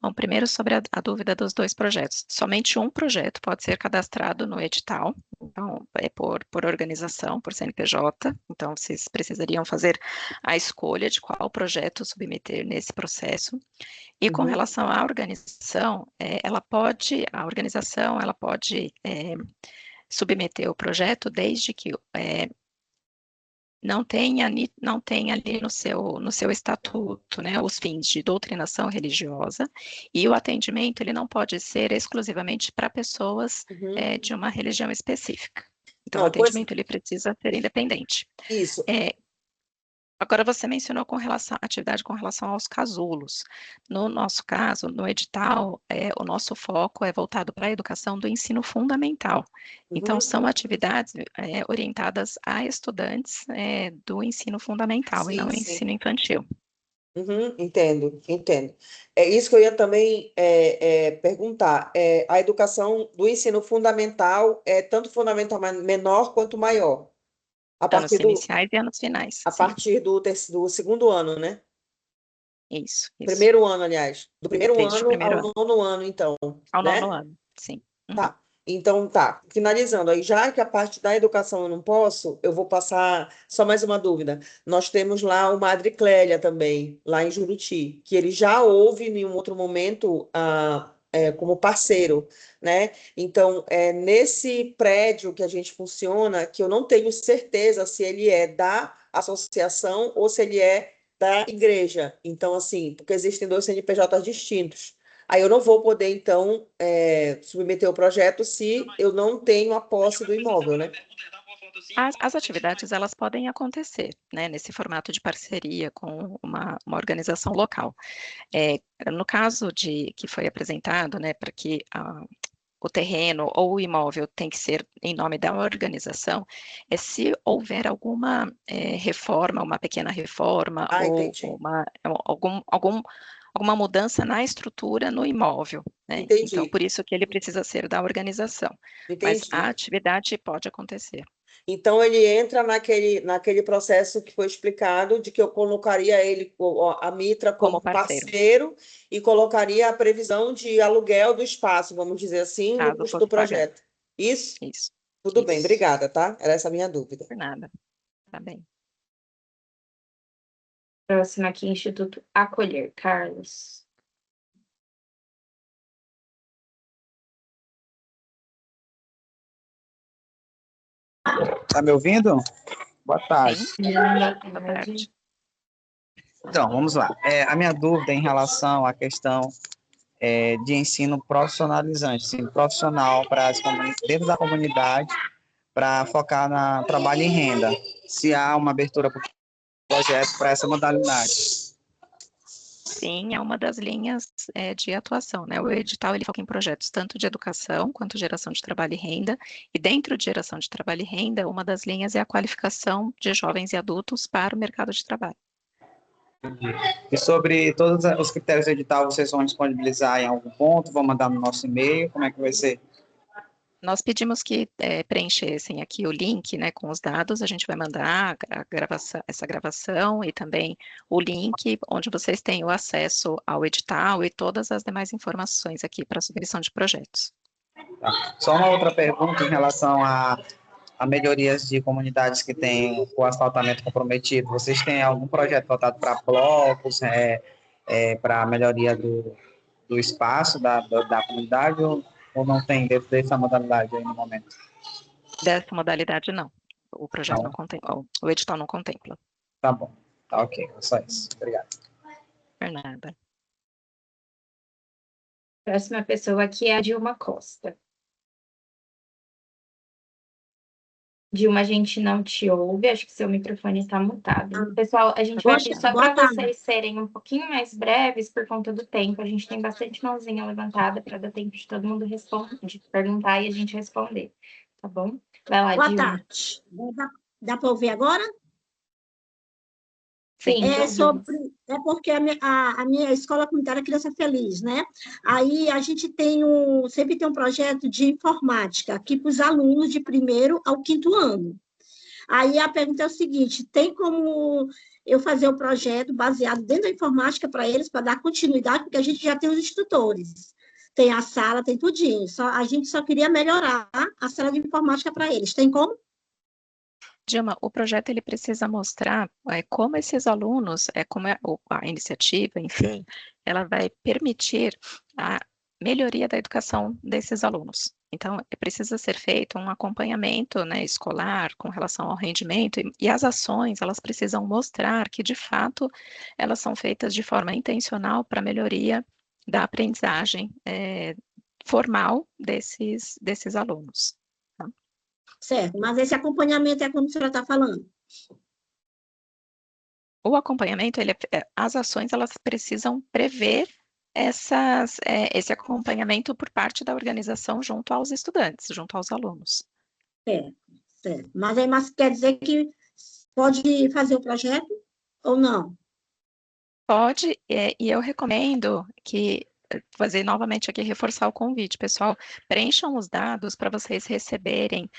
Bom, primeiro sobre a dúvida dos 2 projetos. Somente um projeto pode ser cadastrado no edital, então é por organização, por CNPJ, então vocês precisariam fazer a escolha de qual projeto submeter nesse processo. E com relação à organização, a organização pode submeter o projeto desde que não tenha ali no seu estatuto, né, os fins de doutrinação religiosa, e o atendimento ele não pode ser exclusivamente para pessoas de uma religião específica. Então, o atendimento ele precisa ser independente. Isso. Agora, você mencionou atividade com relação aos casulos. No nosso caso, no edital, o nosso foco é voltado para a educação do ensino fundamental. Então, são atividades orientadas a estudantes do ensino fundamental e não ensino infantil. Entendo. É isso que eu ia também perguntar. A educação do ensino fundamental é tanto fundamental menor quanto maior? Anos iniciais e anos finais. A partir do 2º ano, né? Isso. Primeiro ano, aliás. Do primeiro ano ao primeiro ano. 9º ano, então. Ao né? 9º ano, sim. Tá. Então, tá, finalizando aí, já que a parte da educação eu não posso, eu vou passar só mais uma dúvida. Nós temos lá o Madre Clélia também, lá em Juruti, que ele já houve em um outro momento como parceiro, né? Então, é nesse prédio que a gente funciona, que eu não tenho certeza se ele é da associação ou se ele é da igreja. Então, assim, porque existem 2 CNPJs distintos. Aí eu não vou poder, então, submeter o projeto se eu não tenho a posse do imóvel, né? As atividades, elas podem acontecer, né, nesse formato de parceria com uma organização local. No caso que foi apresentado, né, para que o terreno ou o imóvel tem que ser em nome da organização, se houver alguma reforma, uma pequena reforma, ou Entendi. alguma mudança na estrutura no imóvel, né? Entendi. Então, por isso que ele precisa ser da organização. Mas Entendi. a atividade pode acontecer. Então, ele entra naquele processo que foi explicado, de que eu colocaria ele, a Mitra, como parceiro e colocaria a previsão de aluguel do espaço, vamos dizer assim, no custo do projeto. Isso? Isso. Tudo bem, obrigada, tá? Era essa a minha dúvida. Por nada. Tá bem. Próximo aqui, Instituto Acolher. Carlos. Tá me ouvindo? Boa tarde. Boa tarde. Então, vamos lá. A minha dúvida é em relação à questão de ensino profissionalizante, ensino profissional para dentro da comunidade, para focar no trabalho em renda. Se há uma abertura para o projeto para essa modalidade. Sim, é uma das linhas de atuação, né? O edital, ele foca em projetos tanto de educação quanto geração de trabalho e renda, e dentro de geração de trabalho e renda, uma das linhas é a qualificação de jovens e adultos para o mercado de trabalho. E sobre todos os critérios do edital, vocês vão disponibilizar em algum ponto? Vão mandar no nosso e-mail? Como é que vai ser? Nós pedimos que preenchessem aqui o link, né, com os dados, a gente vai mandar essa gravação e também o link onde vocês têm o acesso ao edital e todas as demais informações aqui para a submissão de projetos. Tá. Só uma outra pergunta em relação a melhorias de comunidades que têm o asfaltamento comprometido. Vocês têm algum projeto voltado para blocos, para a melhoria do espaço da comunidade, ou não tem dentro dessa modalidade aí no momento? Dessa modalidade, não. O projeto não contempla, o edital não contempla. Tá bom. Tá ok. Só isso. Obrigado. Por nada. Próxima pessoa aqui é a Dilma Costa. Dilma, a gente não te ouve, acho que seu microfone está mutado. Pessoal, a gente vai pedir só para vocês serem um pouquinho mais breves por conta do tempo. A gente tem bastante mãozinha levantada para dar tempo de todo mundo de perguntar e a gente responder, tá bom? Vai lá, Boa Dilma. tarde. Dá para ouvir agora? Sim, é porque a minha escola comunitária é Criança Feliz, né? Aí a gente sempre tem um projeto de informática aqui para os alunos de 1º ao 5º ano. Aí a pergunta é o seguinte: tem como eu fazer o projeto baseado dentro da informática para eles, para dar continuidade, porque a gente já tem os instrutores, tem a sala, tem tudinho. A gente só queria melhorar a sala de informática para eles. Tem como? Dilma, o projeto ele precisa mostrar como esses alunos, como a iniciativa, enfim, ela vai permitir a melhoria da educação desses alunos. Então, precisa ser feito um acompanhamento, né, escolar com relação ao rendimento e as ações, elas precisam mostrar que, de fato, elas são feitas de forma intencional para a melhoria da aprendizagem formal desses alunos. Certo, mas esse acompanhamento é como a senhora está falando? O acompanhamento, as ações, elas precisam prever esse acompanhamento por parte da organização junto aos estudantes, junto aos alunos. Certo. Mas quer dizer que pode fazer o projeto ou não? Pode, e eu recomendo que fazer novamente aqui, reforçar o convite, pessoal. Preencham os dados para vocês receberem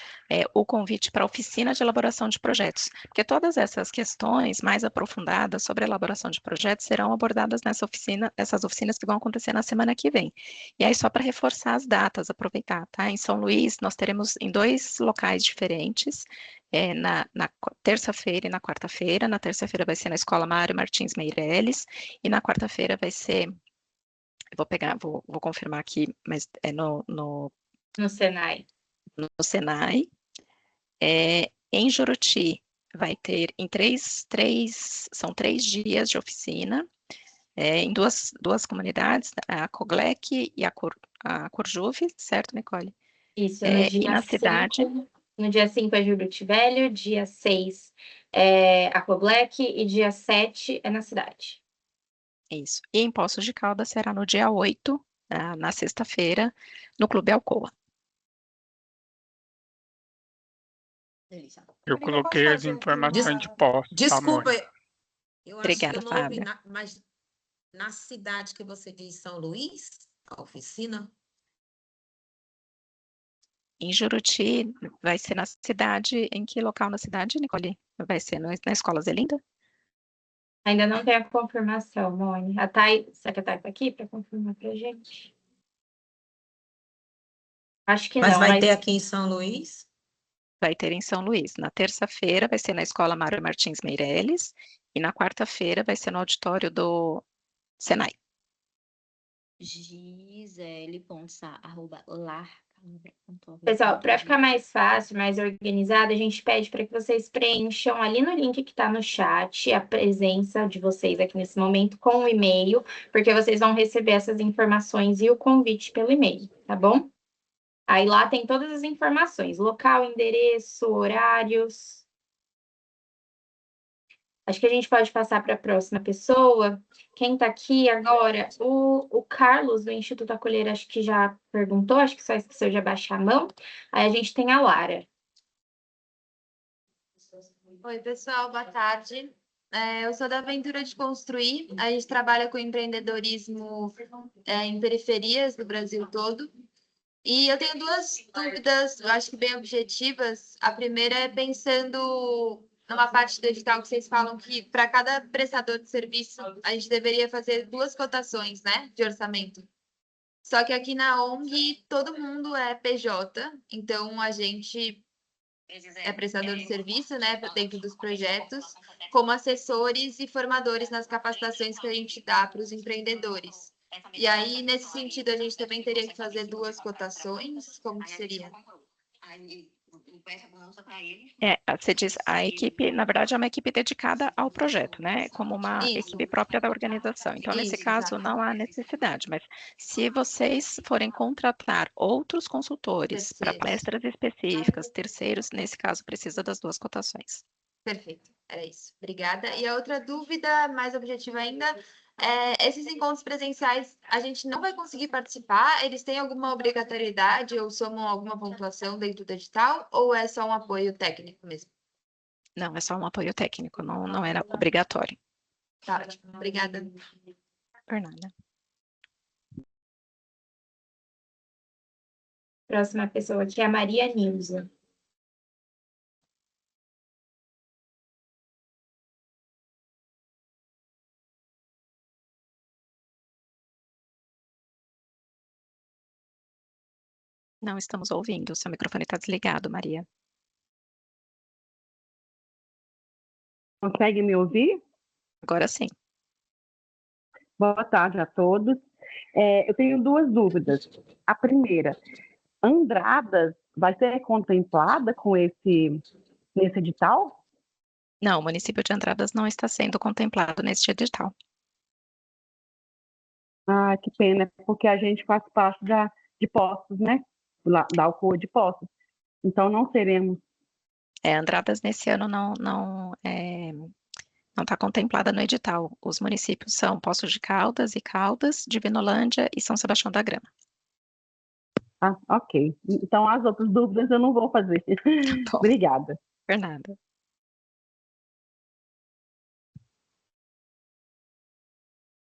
o convite para a oficina de elaboração de projetos, porque todas essas questões mais aprofundadas sobre a elaboração de projetos serão abordadas nessa oficina, essas oficinas que vão acontecer na semana que vem. E aí, só para reforçar as datas, aproveitar, tá? Em São Luís, nós teremos em 2 locais diferentes, na terça-feira e na quarta-feira. Na terça-feira vai ser na Escola Mário Martins Meireles, e na quarta-feira vai ser, vou confirmar aqui, mas é no Senai. No Senai. Em Juruti, vai ter são 3 dias de oficina, em duas comunidades, a Coglec e a Curjuve, certo, Nicole? Isso, no dia e na cidade. No dia 5 é Juruti Velho, dia 6 é a Coglec e dia 7 é na cidade. Isso. E em Poços de Caldas será no dia 8, na sexta-feira, no Clube Alcoa. Eu coloquei as informações de Poços, tá, Desculpa, Mônica? eu acho Obrigada, que eu não ouvi, Fábia. mas na cidade que você diz São Luís, a oficina? Em Juruti, vai ser na cidade. Em que local na cidade, Nicole? Vai ser na Escola Zelinda? Ainda não tem a confirmação, Moni. Será que a Thay está aqui para confirmar para a gente? Acho que Mas não, vai ter aqui em São Luís? Vai ter em São Luís. Na terça-feira vai ser na Escola Mário Martins Meireles, e na quarta-feira vai ser no auditório do Senai. Pessoal, para ficar mais fácil, mais organizado, a gente pede para que vocês preencham ali no link que está no chat a presença de vocês aqui nesse momento com o e-mail, porque vocês vão receber essas informações e o convite pelo e-mail, tá bom? Aí lá tem todas as informações, local, endereço, horários. Acho que a gente pode passar para a próxima pessoa. Quem está aqui agora? O Carlos, do Instituto Acolher, acho que já perguntou, acho que só esqueceu de abaixar a mão. Aí a gente tem a Lara. Oi, pessoal, boa tarde. Eu sou da Aventura de Construir. A gente trabalha com empreendedorismo em periferias do Brasil todo. E eu tenho 2 dúvidas, eu acho que bem objetivas. A primeira é pensando numa parte do edital que vocês falam que para cada prestador de serviço a gente deveria fazer 2 cotações, né, de orçamento. Só que aqui na ONG todo mundo é PJ, então a gente é prestador de serviço, né, dentro dos projetos, como assessores e formadores nas capacitações que a gente dá para os empreendedores. E aí, nesse sentido, a gente também teria que fazer 2 cotações? Como que seria? Você diz, a equipe, na verdade, é uma equipe dedicada ao projeto, né? Como uma equipe própria da organização. Então, nesse caso, não há necessidade, mas se vocês forem contratar outros consultores para palestras específicas, terceiros, nesse caso, precisa das 2 cotações. Perfeito, era isso. Obrigada. E a outra dúvida, mais objetiva ainda, esses encontros presenciais, a gente não vai conseguir participar? Eles têm alguma obrigatoriedade ou somam alguma pontuação dentro do edital? Ou é só um apoio técnico mesmo? Não, é só um apoio técnico, não era obrigatório. Tá, ótimo. Obrigada. Por nada. Próxima pessoa aqui é a Maria Nilza. Não estamos ouvindo, seu microfone está desligado, Maria. Consegue me ouvir? Agora sim. Boa tarde a todos. Eu tenho 2 dúvidas. A primeira, Andradas vai ser contemplada com nesse edital? Não, o município de Andradas não está sendo contemplado neste edital. Ah, que pena, porque a gente faz parte de Poços, né? Da Alcoa de Poços. Então, não seremos. Andradas nesse ano não está contemplada no edital. Os municípios são Poços de Caldas e Caldas, Divinolândia e São Sebastião da Grama. Ah, ok. Então, as outras dúvidas eu não vou fazer. Obrigada. Por nada.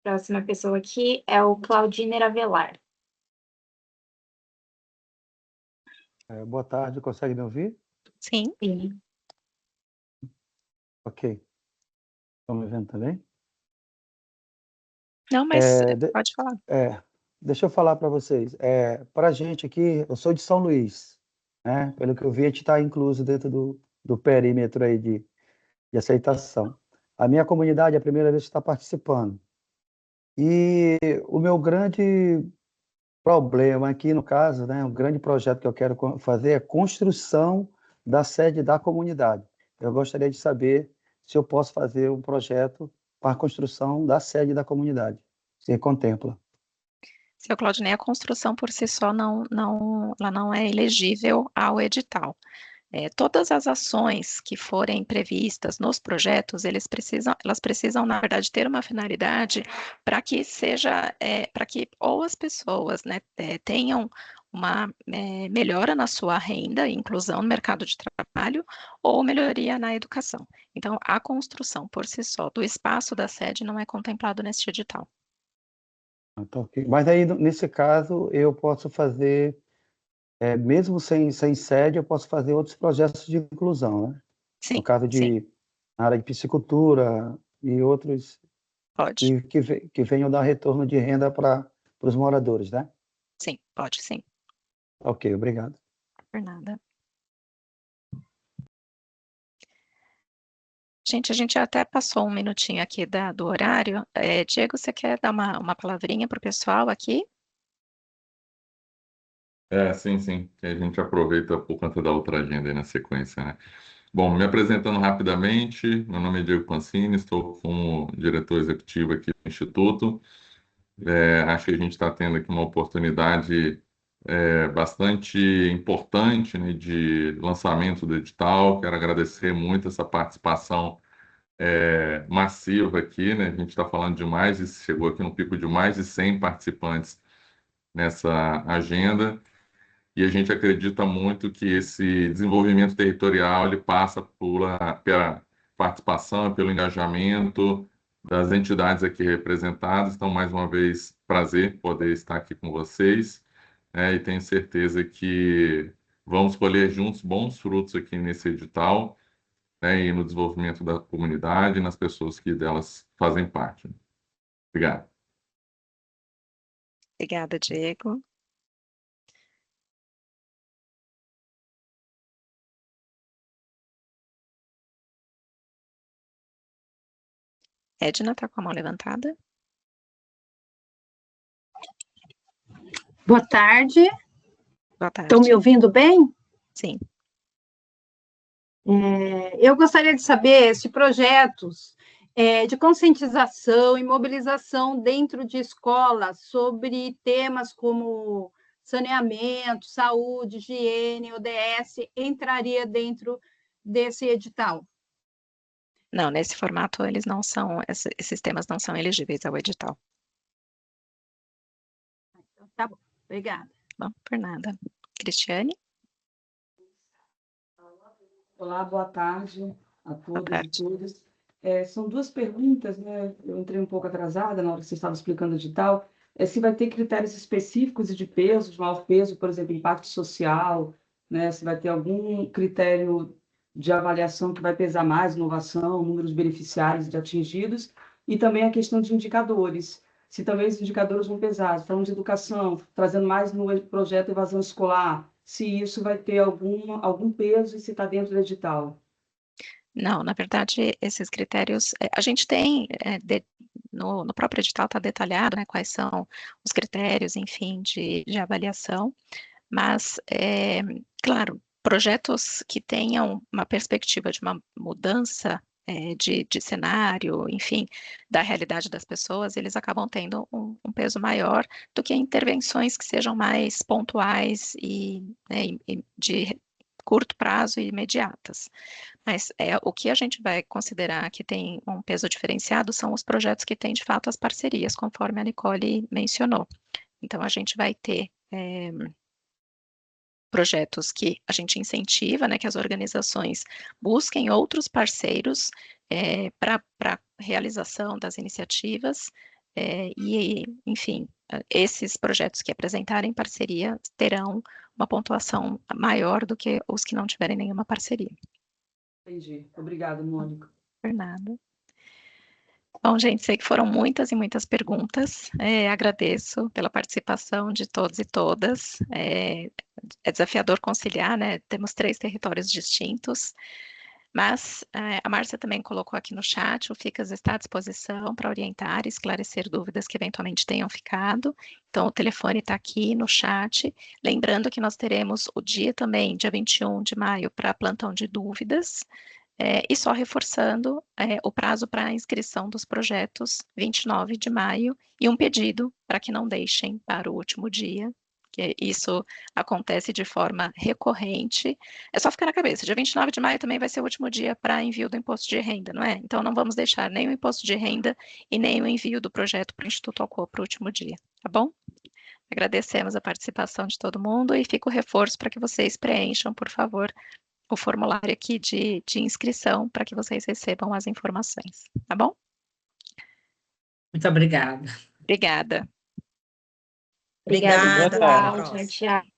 Próxima pessoa aqui é o Claudiner Avelar. Boa tarde, consegue me ouvir? Sim. Sim. Ok. Estão me vendo também? Não, mas pode falar. Deixa eu falar para vocês. Para a gente aqui, eu sou de São Luís, né? Pelo que eu vi, a gente está incluso dentro do perímetro aí de aceitação. A minha comunidade é a primeira vez que está participando. E o meu grande problema aqui, no caso, né, um grande projeto que eu quero fazer é a construção da sede da comunidade. Eu gostaria de saber se eu posso fazer um projeto para a construção da sede da comunidade. Você contempla? Seu Claudinei, a construção por si só ela não é elegível ao edital. Todas as ações que forem previstas nos projetos, elas precisam, na verdade, ter uma finalidade para que para que ou as pessoas, né, tenham uma melhora na sua renda, inclusão no mercado de trabalho, ou melhoria na educação. Então, a construção por si só do espaço da sede não é contemplado neste edital. Então, ok. Mas aí, nesse caso, eu posso fazer, mesmo sem sede, eu posso fazer outros projetos de inclusão, né? Sim, no caso na área de piscicultura e outros pode. que venham dar retorno de renda para os moradores, né? Sim, pode sim. Ok, obrigado. Por nada. Gente, a gente até passou um minutinho aqui do horário. Diego, você quer dar uma palavrinha para o pessoal aqui? Sim, que a gente aproveita por conta da outra agenda aí na sequência, né? Bom, me apresentando rapidamente, meu nome é Diego Pancini, estou como diretor executivo aqui do Instituto. Acho que a gente está tendo aqui uma oportunidade bastante importante, né, de lançamento do edital. Quero agradecer muito essa participação massiva aqui, né? A gente está falando chegou aqui no pico de mais de 100 participantes nessa agenda. E a gente acredita muito que esse desenvolvimento territorial ele passa pela participação, pelo engajamento das entidades aqui representadas. Então, mais uma vez, prazer poder estar aqui com vocês, e tenho certeza que vamos colher juntos bons frutos aqui nesse edital, e no desenvolvimento da comunidade e nas pessoas que delas fazem parte. Obrigado. Obrigada, Diego. Edna está com a mão levantada. Boa tarde. Boa tarde. Estão me ouvindo bem? Sim. Eu gostaria de saber se projetos de conscientização e mobilização dentro de escolas sobre temas como saneamento, saúde, higiene, ODS, entraria dentro desse edital. Não, nesse formato eles não são, esses temas não são elegíveis ao edital. Então, tá bom, obrigada. Bom, por nada. Cristiane? Olá, boa tarde a todos e todas. São duas perguntas, né? Eu entrei um pouco atrasada na hora que você estava explicando o edital. Se vai ter critérios específicos e de peso, de maior peso, por exemplo, impacto social, né? Se vai ter algum critério de avaliação que vai pesar mais, inovação, números beneficiários de atingidos, e também a questão de indicadores. Se também os indicadores vão pesar, falando de educação, trazendo mais no projeto evasão escolar, se isso vai ter algum peso e se está dentro do edital. Não, na verdade, esses critérios, a gente tem, no próprio edital está detalhado, né, quais são os critérios, enfim, de avaliação, mas, claro, projetos que tenham uma perspectiva de uma mudança de cenário, enfim, da realidade das pessoas, eles acabam tendo um peso maior do que intervenções que sejam mais pontuais e de curto prazo e imediatas. Mas o que a gente vai considerar que tem um peso diferenciado são os projetos que têm, de fato, as parcerias, conforme a Nicole mencionou. Então, a gente vai ter projetos que a gente incentiva, né, que as organizações busquem outros parceiros para a realização das iniciativas, enfim, esses projetos que apresentarem parceria terão uma pontuação maior do que os que não tiverem nenhuma parceria. Entendi. Obrigada, Mônica. Por nada. Bom, gente, sei que foram muitas e muitas perguntas. Agradeço pela participação de todos e todas. É desafiador conciliar, né? Temos 3 territórios distintos, mas a Márcia também colocou aqui no chat, o FICAS está à disposição para orientar e esclarecer dúvidas que eventualmente tenham ficado. Então, o telefone está aqui no chat. Lembrando que nós teremos o dia também, dia 21 de maio, para plantão de dúvidas. E só reforçando o prazo para a inscrição dos projetos, 29 de maio, e um pedido para que não deixem para o último dia, que isso acontece de forma recorrente. É só ficar na cabeça, dia 29 de maio também vai ser o último dia para envio do imposto de renda, não é? Então não vamos deixar nem o imposto de renda e nem o envio do projeto para o Instituto Alcoa para o último dia, tá bom? Agradecemos a participação de todo mundo e fica o reforço para que vocês preencham, por favor, o formulário aqui de inscrição para que vocês recebam as informações, tá bom? Muito obrigada. Obrigada. Obrigada, Obrigada. pessoal. Até a Tchau, tchau.